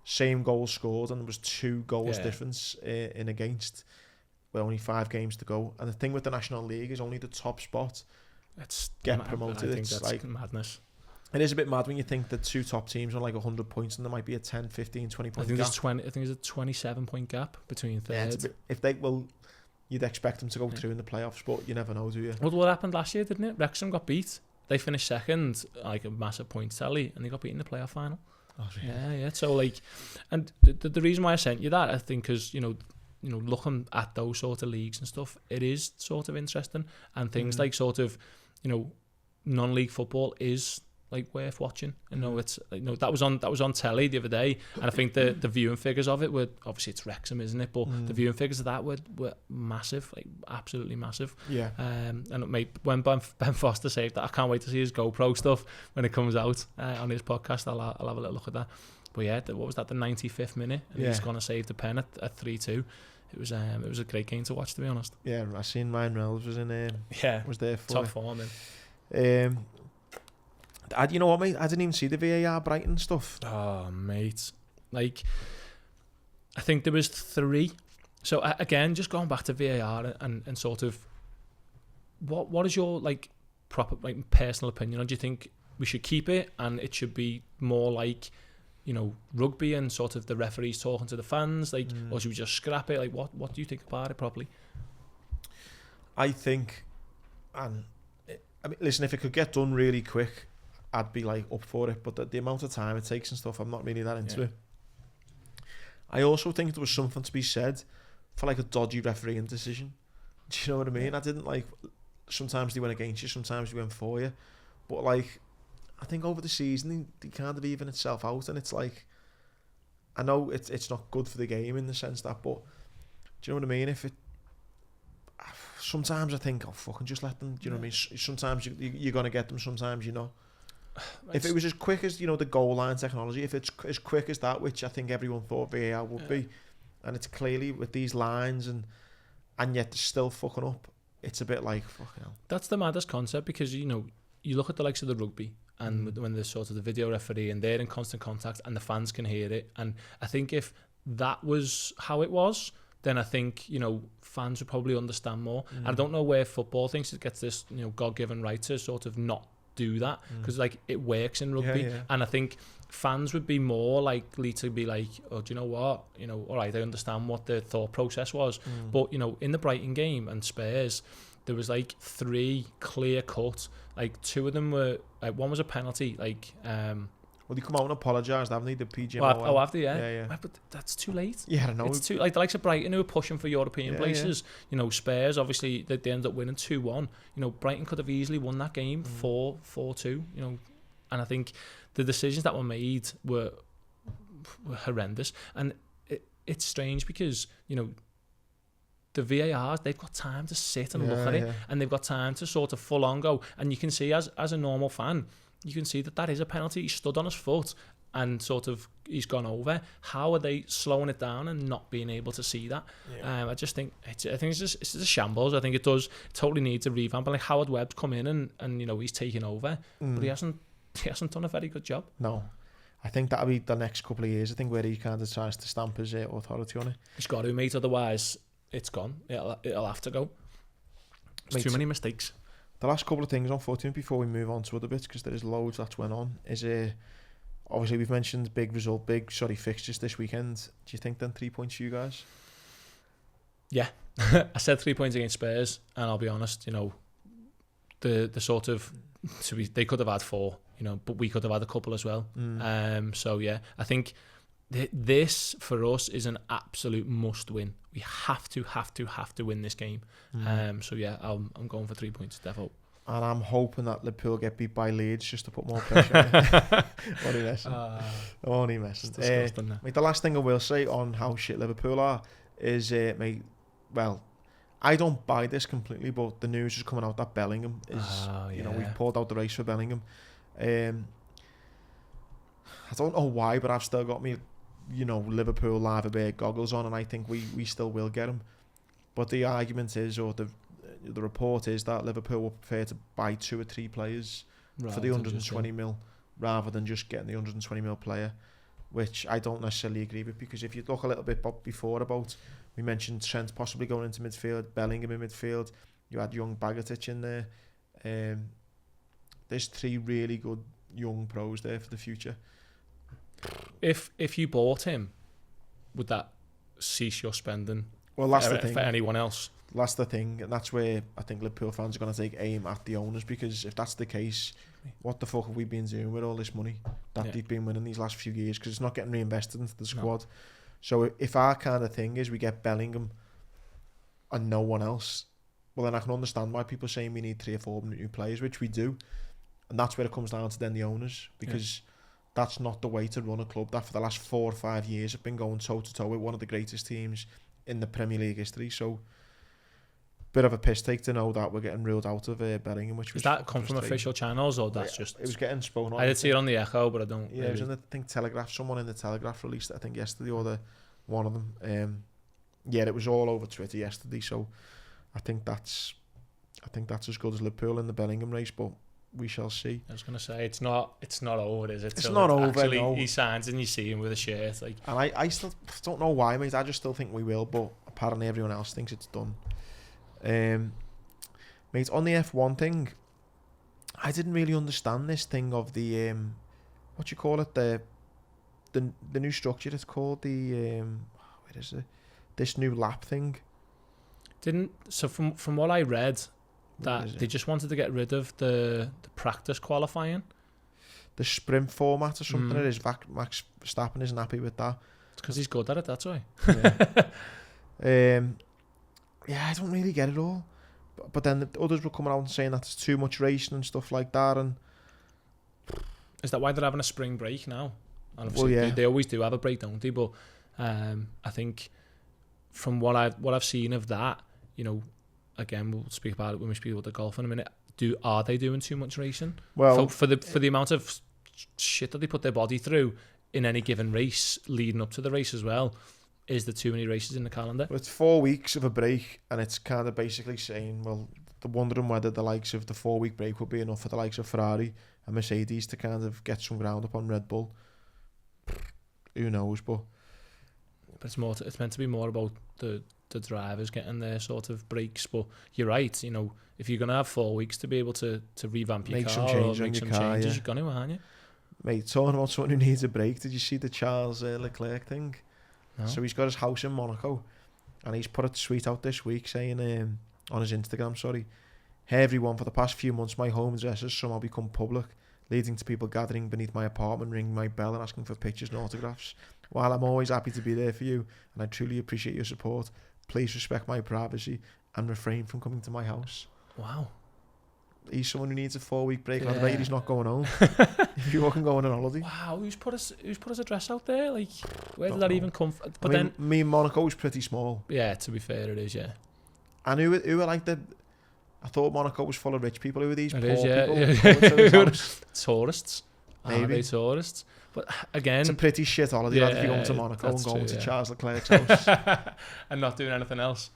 same goals scored, and there was 2 goals difference in against. Well, only 5 games to go. And the thing with the National League is only the top spot get promoted. I think that's like madness. It is a bit mad when you think the 2 top teams are like 100 points and there might be a 10, 15, 20 point gap. I think there's a 27 point gap between third. You'd expect them to go through in the playoffs, but you never know, do you? Well, what happened last year, didn't it? Wrexham got beat. They finished second, like a massive point tally, and they got beat in the playoff final. Oh, really? Yeah. So like, and the reason why I sent you that, I think, because looking at those sort of leagues and stuff, it is sort of interesting, and things like sort of, non-league football is like worth watching. It's that was on telly the other day, and I think the viewing figures of it were, obviously it's Wrexham, isn't it? But the viewing figures of that were massive, like absolutely massive. Yeah. And when Ben Foster saved that, I can't wait to see his GoPro stuff when it comes out on his podcast. I'll have a little look at that. But yeah, what was that? The 95th minute, and he's gonna save the pen at 3-2. It was a great game to watch, to be honest. Yeah, I seen Ryan Reynolds was in was there for top form then. You know what, mate? I didn't even see the VAR Brighton stuff. Oh, mate. Like, I think there was 3. So, again, just going back to VAR and sort of, what is your, like, proper, like, personal opinion? Or do you think we should keep it and it should be more like, rugby and sort of the referees talking to the fans? Like, or should we just scrap it? Like, what do you think about it properly? I think, listen, if it could get done really quick, I'd be like up for it. But the amount of time it takes and stuff, I'm not really that into it. I also think there was something to be said for like a dodgy refereeing decision. Do you know what I mean? I didn't like. Sometimes they went against you, sometimes they went for you, but like, I think over the season they kind of even itself out, and it's like, I know it's not good for the game in the sense that, but do you know what I mean? Sometimes I think, oh, fucking just let them. Do you know what I mean? Sometimes you're gonna get them, sometimes you're not. If it was as quick as, you know, the goal line technology, if it's as quick as that, which I think everyone thought VAR would be, and it's clearly with these lines and yet they're still fucking up, it's a bit like, fucking hell. That's the maddest concept, because, you know, you look at the likes of the rugby and when there's sort of the video referee and they're in constant contact and the fans can hear it, and I think if that was how it was, then I think, you know, fans would probably understand more. And I don't know where football thinks it gets this, you know, God-given right to sort of not do that, because like it works in rugby, and I think fans would be more likely to be like, oh, do you know what, you know, all right, I understand what the thought process was, but, you know, in the Brighton game and Spurs, there was like 3 clear cut, like 2 of them were like, one was a penalty, like well, they come out and apologised, haven't they? The PGMOL. Oh, have they? Yeah. But that's too late. Yeah, I know. It's too, like the likes of Brighton who are pushing for European places. You know, Spurs, obviously, they end up winning 2-1. You know, Brighton could have easily won that game 4-2. You know, and I think the decisions that were made were horrendous. And it's strange because, you know, the VARs, they've got time to sit and look at it, and they've got time to sort of full on go. And you can see as a normal fan, you can see that is a penalty. He stood on his foot and sort of he's gone over. How are they slowing it down and not being able to see that? I just think it's just a shambles. I think it does totally need to revamp. And like Howard Webb's come in and you know, he's taken over, but he hasn't done a very good job. No. I think that'll be the next couple of years, I think, where he kind of tries to stamp his authority on it. He's got to, mate, otherwise it's gone. It'll have to go. There's too many mistakes. The last couple of things, unfortunately, before we move on to other bits, because there is loads that's went on, is obviously we've mentioned big fixtures this weekend. Do you think then 3 points for you guys? Yeah. I said 3 points against Spurs, and I'll be honest, you know, the sort of, they could have had 4, you know, but we could have had a couple as well. So yeah, I think this for us is an absolute must win. We have to win this game. So yeah, I'm going for 3 points, defo. And I'm hoping that Liverpool get beat by Leeds just to put more pressure on. Only messing. Mate, the last thing I will say on how shit Liverpool are is, mate, well, I don't buy this completely, but the news is coming out that Bellingham is, you know, we've pulled out the race for Bellingham. I don't know why, but I've still got me, you know, Liverpool Laverberg goggles on, and I think we still will get him. But the argument is, or the report is, that Liverpool will prefer to buy 2 or 3 players for the 120 mil rather than just getting the 120 mil player, which I don't necessarily agree with, because if you look a little bit before about, we mentioned Trent possibly going into midfield, Bellingham in midfield, you had young Bagotic in there. There's 3 really good young pros there for the future. If you bought him, would that cease your spending? Well, that's the thing. For anyone else. That's the thing, and that's where I think Liverpool fans are going to take aim at the owners, because if that's the case, what the fuck have we been doing with all this money that they've been winning these last few years? Because it's not getting reinvested into the squad. No. So if our kind of thing is we get Bellingham and no one else, well, then I can understand why people are saying we need 3 or 4 new players, which we do, and that's where it comes down to then the owners, because that's not the way to run a club that for the last 4 or 5 years have been going toe to toe with one of the greatest teams in the Premier League history. So bit of a piss take to know that we're getting ruled out of Bellingham, which was... Does that come from official channels, or that's just... It was getting spoken on. I did see it on the Echo, but I don't... Yeah, it was in the, I think, Telegraph. Someone in the Telegraph released it, I think, yesterday, or one of them. Yeah, it was all over Twitter yesterday, so I think that's as good as Liverpool in the Bellingham race, but we shall see. I was going to say, it's not over, is it? It's not over, actually, no. He signs and you see him with a shirt. Like. And I still don't know why, mate. I just still think we will, but apparently everyone else thinks it's done. Mate, on the F1 thing, I didn't really understand this thing of the what do you call it, the new structure. It's called the what is it, this new lap thing. So from what I read, that they just wanted to get rid of the practice qualifying. the sprint format or something. It is. Max Verstappen isn't happy with that. It's because he's good at it, that's why. Yeah, I don't really get it all. But then the others were coming out and saying that there's too much racing and stuff like that. And is that why they're having a spring break now? And obviously they always do have a break, don't they? But I think from what I've seen of that, you know, again, we'll speak about it when we speak about the golf in a minute. Are they doing too much racing? Well, for the amount of shit that they put their body through in any given race leading up to the race as well, is there too many races in the calendar? Well, it's 4 weeks of a break, and it's kind of basically saying, well, they're wondering whether the likes of the 4 week break would be enough for the likes of Ferrari and Mercedes to kind of get some ground up on Red Bull. Who knows, but it's meant to be more about the drivers getting their sort of breaks. But you're right, you know, if you're gonna have 4 weeks to be able to revamp your car or make some changes, you're gonna, aren't you? Mate, talking about someone who needs a break, did you see the Charles Leclerc thing? No. So he's got his house in Monaco, and he's put a tweet out this week saying on his Instagram, "Hey everyone, for the past few months my home address has somehow become public, leading to people gathering beneath my apartment, ringing my bell and asking for pictures and autographs. While I'm always happy to be there for you, and I truly appreciate your support, please respect my privacy and refrain from coming to my house." Wow. He's someone who needs a 4 week break. I bet he's not going home. If you're fucking going on holiday. Wow, who's put his address out there? Like, where did that even come from? But I mean, Monaco is pretty small. Yeah, to be fair, it is. Yeah. And who are like I thought Monaco was full of rich people. Who are these poor people? Yeah. Tourists. Maybe tourists. But again, it's a pretty shit holiday. If you're going to Monaco and going to Charles Leclerc's house and not doing anything else.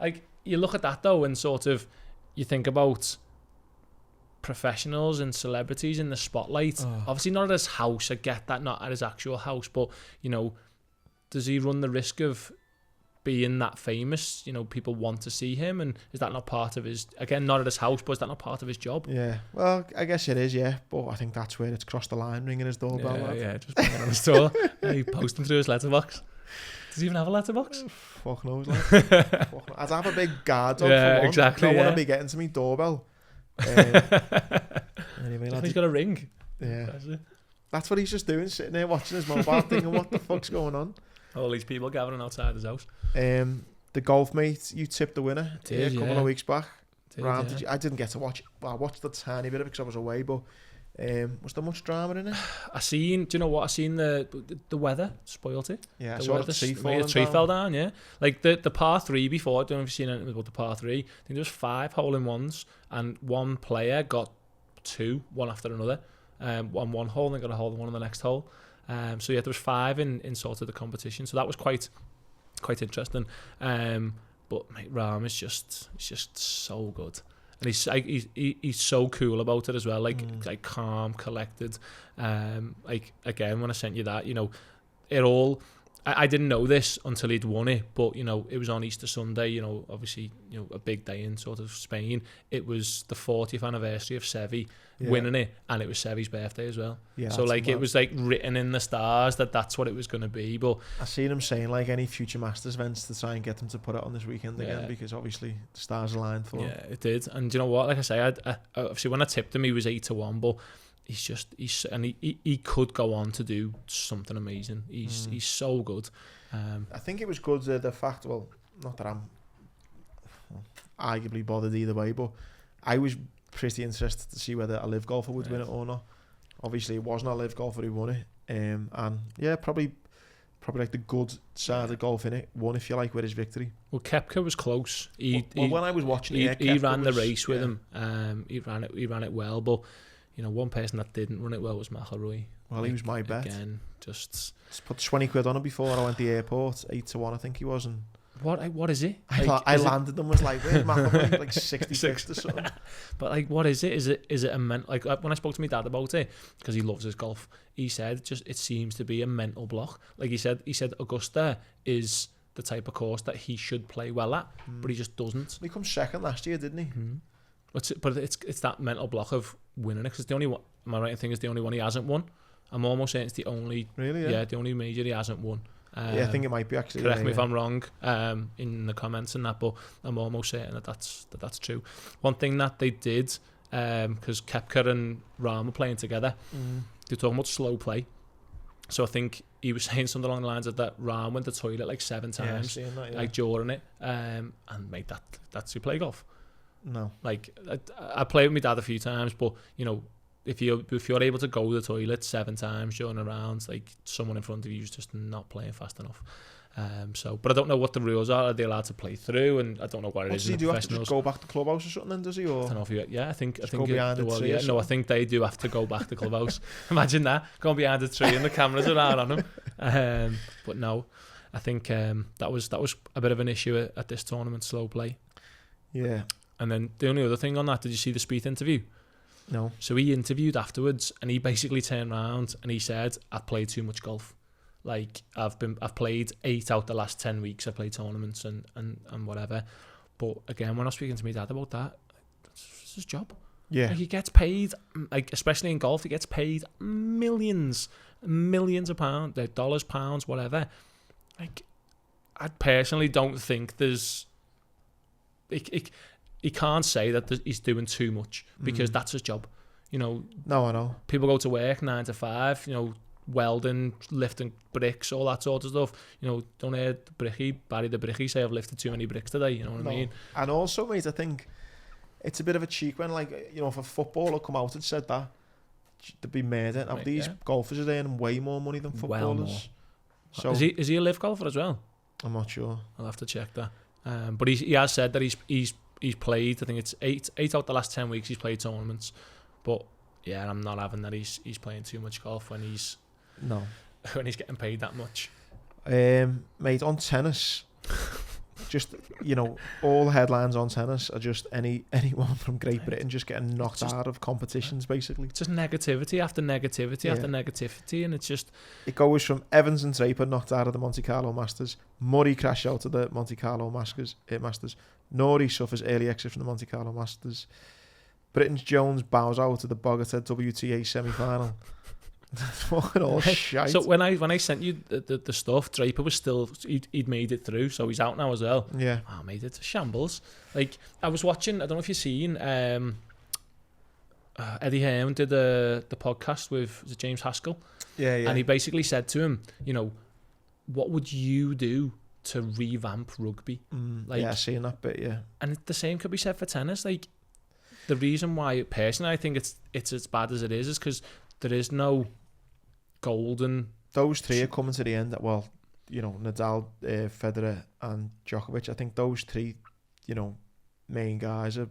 Like, you look at that though, and sort of you think about professionals and celebrities in the spotlight. Obviously not at his house, I get that, not at his actual house, but you know, does he run the risk of being that famous? You know, people want to see him, and is that not part of his, again, not at his house, but is that not part of his job? Yeah, well, I guess it is, yeah, but I think that's where it's crossed the line, ringing his doorbell. Just banging on his door. He posting through his letterbox. Does he even have a letterbox? Fuck knows, like. I'd have a big guard dog for one. Exactly. I don't want to be getting to me doorbell. Anyway, he's got a ring. Yeah, that's what he's just doing, sitting there watching his mobile, thinking, what the fuck's going on? All these people gathering outside his house. The golf, mate, you tipped the winner a couple of weeks back. Rahm, I didn't get to watch it. Well, I watched a tiny bit of it because I was away, but was there much drama in it? Do you know what? I seen the weather spoilt it. Yeah, the so the tree fell down. Yeah, like the par 3 before. I don't know if you've seen anything about the par 3. I think there was 5 hole-in-ones, and one player got 2, one after another. On one hole, and they got a hole-in-one on the next hole. So yeah, there was 5 in sort of the competition. So that was quite interesting. But mate, Rahm is just so good. And he's so cool about it as well, like calm, collected. Like again, when I sent you that, you know, it all. I didn't know this until he'd won it, but you know, it was on Easter Sunday. You know, obviously, you know, a big day in sort of Spain. It was the 40th anniversary of Seve winning it, and it was Seve's birthday as well. Yeah, so like it was like written in the stars that that's what it was going to be. But I seen him saying like any future Masters events to try and get them to put it on this weekend again, because obviously the stars aligned for him. Yeah, it did. And you know what? Like I say, I obviously when I tipped him, he was 8-1, but he could go on to do something amazing. He's so good. I think it was good the fact, well, not that I'm arguably bothered either way, but I was pretty interested to see whether a live golfer would win it or not. Obviously it wasn't a live golfer who won it, and yeah, probably like the good side of golf in it won, if you like, with his victory. Well, Koepka was close. When I was watching he ran the race with him. He ran it well, but you know, one person that didn't run it well was McIlroy. Well, he was my bet. Again, just put 20 quid on him before I went to the airport. 8-1, I think he was. And what is it? I landed them, was like, where's McIlroy? Like 66 or something. But like, what is it? Is it a mental? Like when I spoke to my dad about it, because he loves his golf, he said it seems to be a mental block. Like he said Augusta is the type of course that he should play well at, but he just doesn't. He come second last year, didn't he? But it's that mental block of winning it, because it's the only one. Am I right in thinking it's the only one he hasn't won? I'm almost saying it's the only. Really? Yeah, the only major he hasn't won. Yeah, I think it might be actually. Correct me if I'm wrong in the comments and that, but I'm almost certain that's true. One thing that they did, because Koepka and Rahm were playing together, they're talking about slow play. So I think he was saying something along the lines of that Rahm went to the toilet like 7 times, like during it, and mate, that's you play golf. No. Like I played with my dad a few times, but you know, if you're able to go to the toilet 7 times during a round, like someone in front of you is just not playing fast enough. But I don't know what the rules are. Are they allowed to play through? And I don't know what it is. Does he do have to just go back to clubhouse or something then, does he? Or? I don't know if I think go behind the tree I think they do have to go back to clubhouse. Imagine that, going behind the tree and the cameras are out on him. But no, I think that was a bit of an issue at this tournament, slow play. Yeah. And then the only other thing on that, did you see the Spieth interview? No. So he interviewed afterwards, and he basically turned around and he said, "I've played too much golf. Like I've played 8 out the last 10 weeks. I've played tournaments and whatever." But again, when I was speaking to my dad about that, it's his job. Yeah. Like he gets paid, like especially in golf, he gets paid millions of pounds, like dollars, pounds, whatever. Like I personally don't think there's. He can't say that he's doing too much because that's his job. You know. No, I know. People go to work 9 to 5. You know. Welding, lifting bricks, all that sort of stuff. You know, don't hear Barry the Bricky say I've lifted too many bricks today, you know what I mean? And also, mate, I think it's a bit of a cheek when, like, you know, if a footballer come out and said that, they'd be murdered. Now, these golfers are earning way more money than footballers. Well more. So is he a live golfer as well? I'm not sure. I'll have to check that. But he has said that he's played, I think it's 8 out the last 10 weeks he's played tournaments. But yeah, I'm not having that he's playing too much golf when he's getting paid that much. Mate, on tennis, just, you know, all headlines on tennis are just anyone from Great Britain just getting knocked out of competitions, basically. Just negativity after negativity after negativity, and it's just... It goes from Evans and Draper knocked out of the Monte Carlo Masters, Murray crashed out of the Monte Carlo Masters, Norrie suffers early exit from the Monte Carlo Masters, Britain's Jones bows out of the Bogota WTA semi-final. That's fucking all shite. So when I sent you the stuff, Draper was still he'd made it through, so he's out now as well. Yeah. Oh, mate, it's a shambles. Like I was watching, I don't know if you've seen Eddie Hearn did the podcast with James Haskell. Yeah. And he basically said to him, you know, what would you do to revamp rugby? Yeah, seeing that bit, yeah. And the same could be said for tennis. Like the reason why personally I think it's as bad as it is because there is no golden... Those three are coming to the end. Well, you know, Nadal, Federer and Djokovic. I think those three, you know, main guys are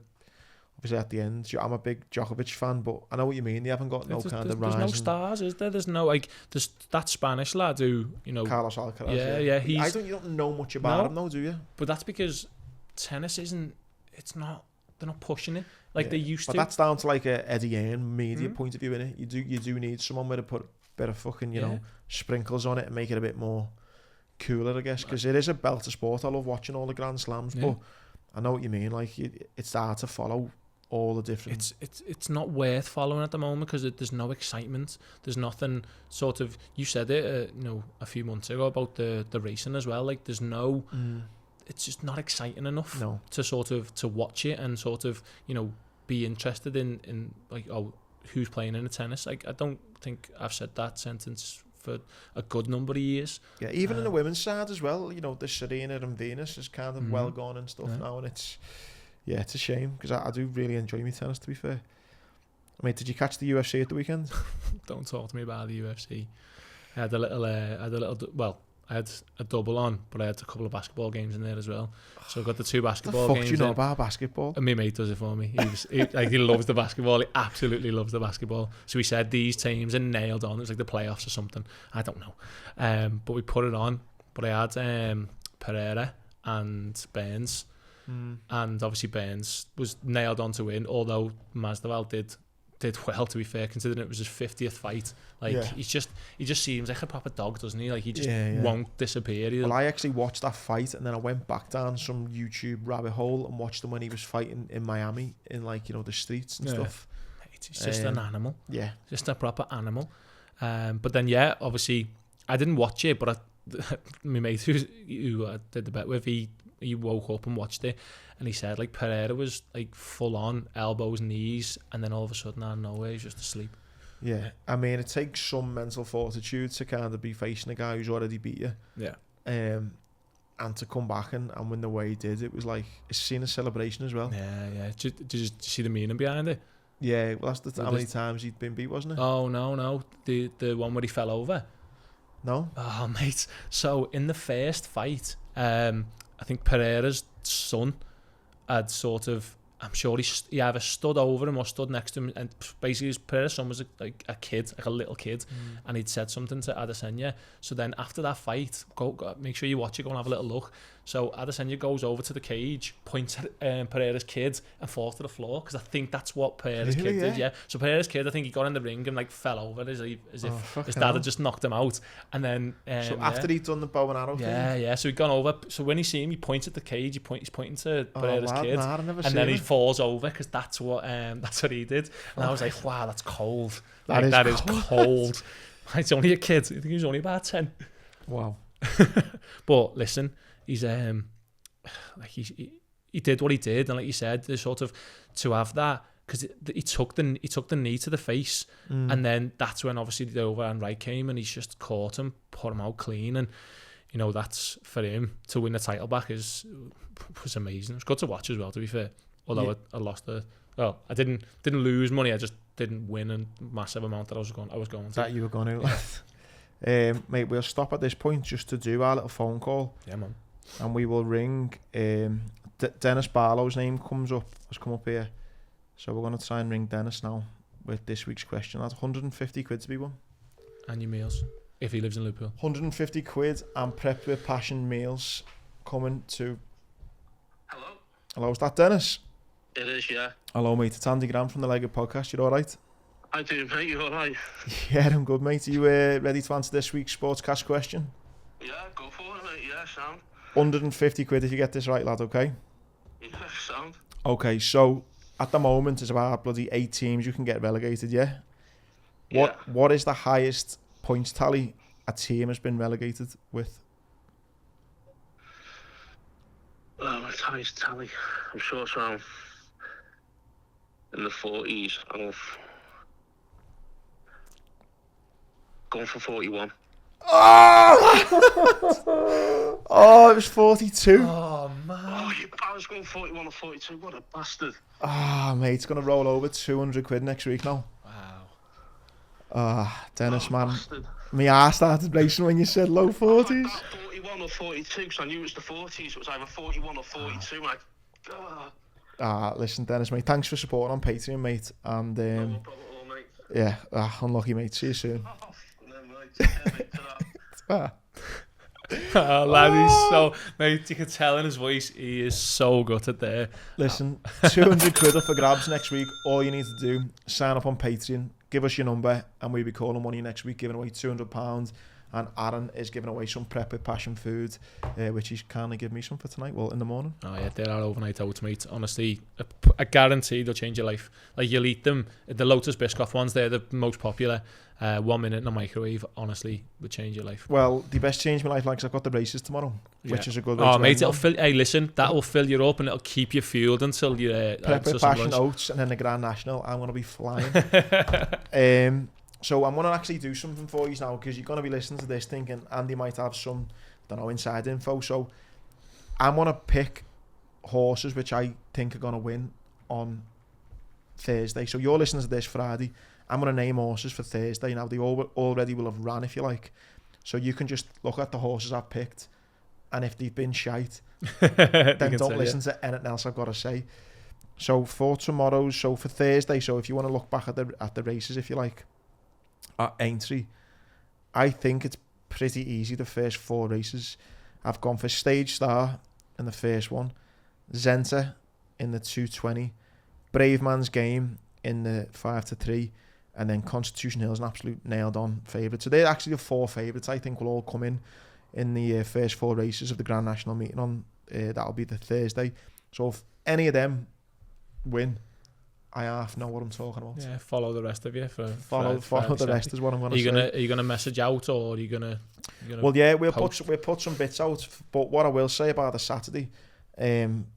obviously at the end. I'm a big Djokovic fan, but I know what you mean. They haven't got no kind of rising... There's no stars, is there? There's no, like... There's that Spanish lad who, you know... Carlos Alcaraz. Yeah. You don't know much about him, though, do you? But that's because tennis isn't... It's not... They're not pushing it like they used to. But that's down to like a Eddie Hearn media point of view, innit? You do need someone with a put a bit of fucking, you know, sprinkles on it and make it a bit more cooler, I guess, because it is a belter sport. I love watching all the Grand Slams, but I know what you mean. Like it's hard to follow all the different... It's not worth following at the moment because there's no excitement. There's nothing sort of... You said it, you know, a few months ago about the racing as well. Like there's no... It's just not exciting enough to sort of to watch it and sort of, you know, be interested in like, oh, who's playing in a tennis. Like I don't think I've said that sentence for a good number of years. Yeah, even in the women's side as well, you know, the Serena and Venus is kind of well gone and stuff now, and it's a shame because I do really enjoy my tennis, to be fair. I mean, did you catch the UFC at the weekend? Don't talk to me about the UFC. I had I had a double on, but I had a couple of basketball games in there as well. So I got the 2 basketball games. What the fuck do you know about basketball? And my mate does it for me. He loves the basketball. He absolutely loves the basketball. So he said these teams are nailed on. It was like the playoffs or something. I don't know. But we put it on. But I had Pereira and Burns. And obviously Burns was nailed on to win, although Masvidal did well, to be fair, considering it was his 50th fight. Like he just seems like a proper dog, doesn't he? Like he just won't disappear. Well, I actually watched that fight and then I went back down some YouTube rabbit hole and watched him when he was fighting in Miami in, like, you know, the streets and stuff. He's just an animal. Yeah, just a proper animal. But then obviously I didn't watch it, but my mate who I did the bet with, he woke up and watched it. And he said, like, Pereira was, like, full on, elbows, knees, and then all of a sudden, out of nowhere, he's just asleep. Yeah, I mean, it takes some mental fortitude to kind of be facing a guy who's already beat you. Yeah. And to come back and win the way he did, it was like, it's seen a celebration as well. Yeah. Did you see the meaning behind it? Yeah, well, that's how many times he'd been beat, wasn't it? Oh, no. The one where he fell over. No? Oh, mate. So, in the first fight, I think Pereira's son had sort of, I'm sure he either stood over him or stood next to him, and basically Pereira's son was like a little kid, and he'd said something to Adesanya. So then after that fight, go make sure you watch it, go and have a little look. So Adesanya goes over to the cage, points at Pereira's kid, and falls to the floor, because I think that's what Pereira's kid did. Yeah. So Pereira's kid, I think he got in the ring and like fell over as if his dad had just knocked him out. And then so after he'd done the bow and arrow thing. Yeah. So he'd gone over. So when he see him, he points at the cage. He's pointing to Pereira's kid, and then he falls over, because that's what he did. And I was like, wow, that's cold. That is cold. It's only a kid. I think he was only about 10. Wow. But listen, he's like he did what he did, and like you said, there's sort of to have that, because he took the knee to the face, and then that's when obviously the overhand right came, and he's just caught him, put him out clean, and you know, that's for him to win the title back was amazing. It was good to watch as well, to be fair. Although I lost I didn't lose money, I just didn't win a massive amount that I was going to. That you were going to. Mate, we'll stop at this point just to do our little phone call. Yeah, man. And we will ring. Dennis Barlow's name has come up here. So we're going to try and ring Dennis now with this week's question. That's 150 quid to be won. And your meals, if he lives in Liverpool. 150 quid and Prep with Passion meals coming to... Hello, is that Dennis? It is, yeah. Hello, mate. It's Andy Graham from the Legged Podcast. You all right? I do, mate. You all right? Yeah, I'm good, mate. Are you ready to answer this week's Sportscast question? Yeah, go for it, mate. Yeah, sound. 150 quid if you get this right, lad, okay? Yeah, sound. Okay, so at the moment there's about bloody 8 teams you can get relegated, yeah? What is the highest points tally a team has been relegated with? Oh, my highest tally. I'm sure it's around in the 40s. I'm going for 41. Oh! Oh, it was 42. Oh, man. Oh, I was going 41 or 42. What a bastard. Ah, mate, it's going to roll over 200 quid next week now. Wow. Ah, Dennis, man. Bastard. My arse started racing when you said low 40s. I thought 41 or 42, because I knew it was the 40s. It was either 41 or 42. Listen, Dennis, mate, thanks for supporting on Patreon, mate. And, No problem at all, mate. yeah, unlucky, mate. See you soon. Oh, no, mate. Yeah, mate, ta-ra. Oh, lad, he's so... Mate, you can tell in his voice, he is so gutted there. Listen, 200 quid up for grabs next week. All you need to do, sign up on Patreon, give us your number, and we'll be calling one of you next week, giving away £200. And Aaron is giving away some Prep with Passion food, which he's kindly given me some for tonight. Well, in the morning. Oh yeah, they're our overnight oats, mate. Honestly, I guarantee they'll change your life. Like, you'll eat them. The Lotus Biscoff ones, they're the most popular. 1 minute in the microwave, honestly, would change your life. Well, the best change my life, like, 'cause I've got the races tomorrow, which is a good way to mate, it'll fill. Hey, listen, that will fill you up and it'll keep you fueled until you Prep with Passion oats, and then the Grand National. I'm going to be flying. So I'm going to actually do something for you now, because you're going to be listening to this thinking Andy might have some, inside info. So I'm going to pick horses which I think are going to win on Thursday. So you're listening to this Friday. I'm going to name horses for Thursday. Now, they already will have ran, if you like. So you can just look at the horses I've picked, and if they've been shite, then don't listen to anything else I've got to say. So for Thursday, so if you want to look back at the races, if you like, at Aintree, I think it's pretty easy, the first 4 races. I've gone for Stage Star in the first one, Zenta in the 220, Brave Man's Game in the 5-3, and then Constitution Hill's an absolute nailed-on favourite. So they're actually the 4 favourites I think will all come in the first 4 races of the Grand National meeting on that'll be the Thursday. So if any of them win, I half know what I'm talking about. Yeah, follow the rest of you. Follow the rest is what I'm going to say. Are you gonna message out, or are you gonna well, yeah, we'll put some bits out. But what I will say about the Saturday,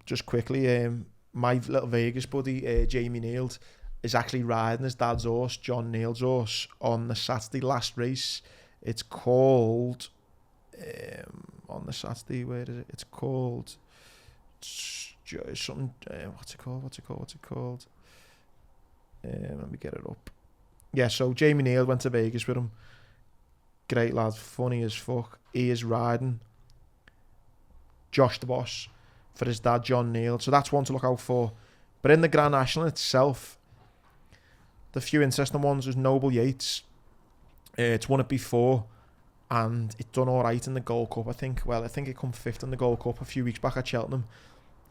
just quickly, my little Vegas buddy, Jamie Neild, is actually riding his dad's horse, John Neal's horse, on the Saturday last race. It's called on the Saturday. Where is it? It's called something. What's it called? Let me get it up. Yeah, so Jamie Neal went to Vegas with him. Great lad, funny as fuck. He is riding Josh the Boss for his dad, John Neal. So that's one to look out for. But in the Grand National itself, the few interesting ones was Noble Yates. It's won it before, and it done all right in the Gold Cup, I think. Well, I think it come 5th in the Gold Cup a few weeks back at Cheltenham,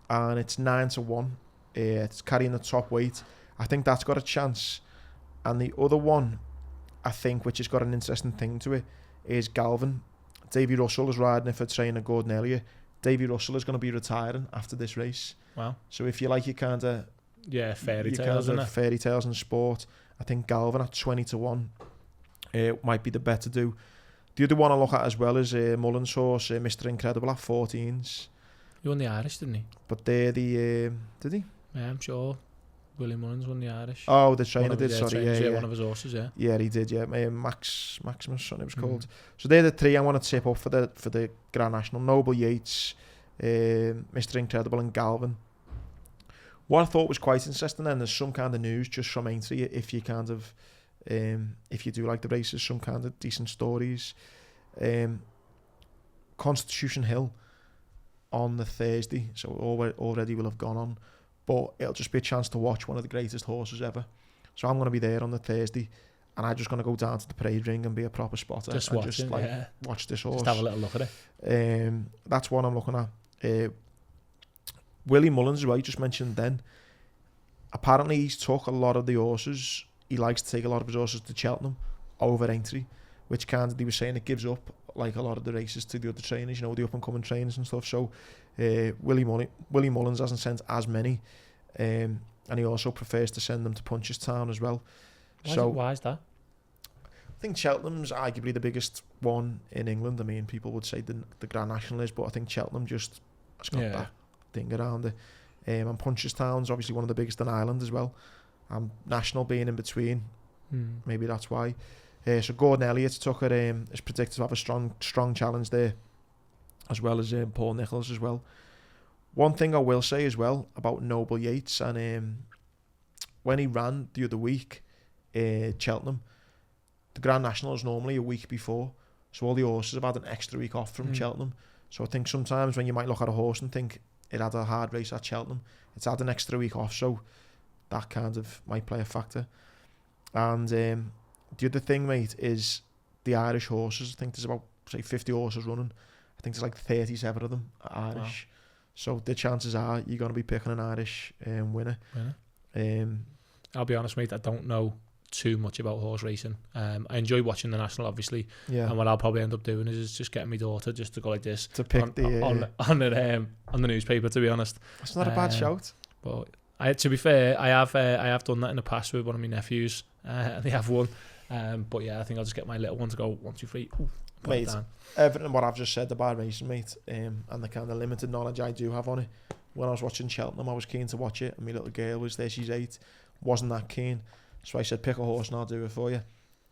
and it's 9-1. It's carrying the top weight. I think that's got a chance. And the other one, I think, which has got an interesting thing to it, is Galvin. Davy Russell is riding it for trainer Gordon Elliott. Davy Russell is going to be retiring after this race. Wow. So if you like your kind of fairy tales, isn't it? Fairy tales in sport, I think Galvin at 20-1 might be the bet to do. The other one I look at as well is Mullins' horse, Mr. Incredible at 14s. He won the Irish, didn't he? But they're the did he? Yeah, I'm sure. Willie Mullins won the Irish. Oh, the trainer did. Sorry, yeah, one of his horses. Yeah. Yeah, he did. Yeah, Maximus, something it was called. So they're the three I want to tip up for the Grand National: Noble Yates, Mr. Incredible, and Galvin. What I thought was quite interesting, then there's some kind of news just from Aintree. If you kind of, if you do like the races, some kind of decent stories. Constitution Hill on the Thursday, so already will have gone on. But it'll just be a chance to watch one of the greatest horses ever. So I'm going to be there on the Thursday, and I'm just going to go down to the parade ring and be a proper spotter. Just and watch this horse. Just have a little look at it. That's what I'm looking at. Willie Mullins, who I just mentioned then, apparently he's took a lot of the horses. He likes to take a lot of his horses to Cheltenham over Aintree, which kind of, he was saying, it gives up like a lot of the races to the other trainers, the up and coming trainers and stuff. So Willie Mullins hasn't sent as many, and he also prefers to send them to Punchestown as well. Why is that? I think Cheltenham's arguably the biggest one in England. I mean, people would say the Grand National is, but I think Cheltenham just has got that thing around it. And Punchestown's obviously one of the biggest in Ireland as well. And National being in between, maybe that's why. So Gordon Elliott took it, is predicted to have a strong challenge there, as well as Paul Nicholls as well. One thing I will say as well about Noble Yates, and when he ran the other week, Cheltenham, the Grand National is normally a week before, so all the horses have had an extra week off from Cheltenham. So I think sometimes when you might look at a horse and think it had a hard race at Cheltenham, it's had an extra week off, so that kind of might play a factor. And the other thing, mate, is the Irish horses. I think there's about, say, 50 horses running. I think there's like 37 of them are Irish. Wow. So the chances are you're going to be picking an Irish winner. I'll be honest, mate, I don't know too much about horse racing. I enjoy watching the National, obviously. Yeah. And what I'll probably end up doing is just getting my daughter just to go like this. To pick on the newspaper, to be honest. That's not a bad shout. But to be fair, I have done that in the past with one of my nephews. They have won. But yeah, I think I'll just get my little one to go 1, 2, 3. Ooh, mate, everything what I've just said about racing, mate, and the kind of limited knowledge I do have on it. When I was watching Cheltenham, I was keen to watch it, and my little girl was there, she's 8, wasn't that keen. So I said, pick a horse and I'll do it for you.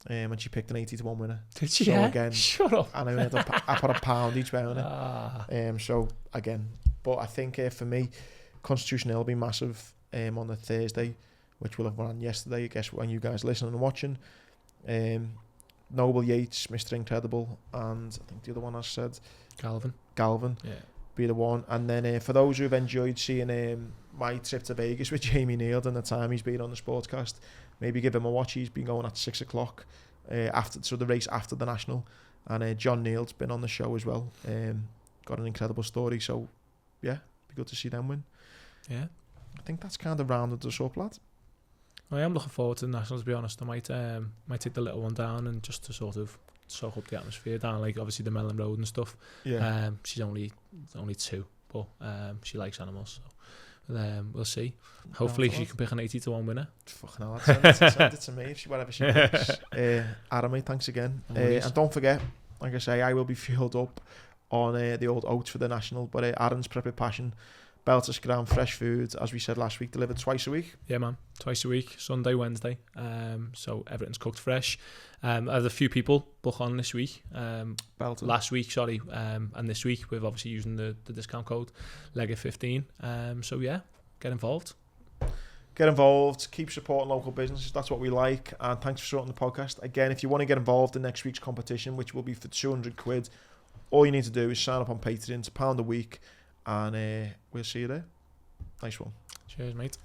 And she picked an 80-1 winner. Did she? So again, shut up. And I put £1 each way on it. So again, but I think for me, Constitution Hill will be massive on the Thursday, which will have run yesterday, I guess, when you guys listening and watching. Noble Yates, Mr. Incredible, and I think the other one I said, Galvin, be the one. And then for those who've enjoyed seeing my trip to Vegas with Jamie Neal and the time he's been on the Sportscast, maybe give him a watch. He's been going at 6 o'clock after the race after the National, and John Neal's been on the show as well. Got an incredible story, so yeah, be good to see them win. Yeah, I think that's kind of rounded us up, lad. I am looking forward to the National, to be honest. I might take the little one down and just to sort of soak up the atmosphere down, like obviously the Mellon Road and stuff. Yeah. She's only 2, but she likes animals, so we'll see. Hopefully she can pick an 80-1 winner. Fucking hell, send it to me if whatever she picks. Adam, mate, thanks again. And don't forget, like I say, I will be fueled up on the old oats for the National, but Aaron's Prep with Passion Belter Scram, fresh food, as we said last week, delivered twice a week. Yeah, man. Twice a week, Sunday, Wednesday. So everything's cooked fresh. I had a few people book on this week. Last week, sorry. And this week, we're obviously using the discount code LEGGET15. So yeah, get involved. Get involved, keep supporting local businesses. That's what we like. And thanks for supporting the podcast. Again, if you want to get involved in next week's competition, which will be for £200, all you need to do is sign up on Patreon. It's £1 a week. And we'll see you there. Nice one. Cheers, mate.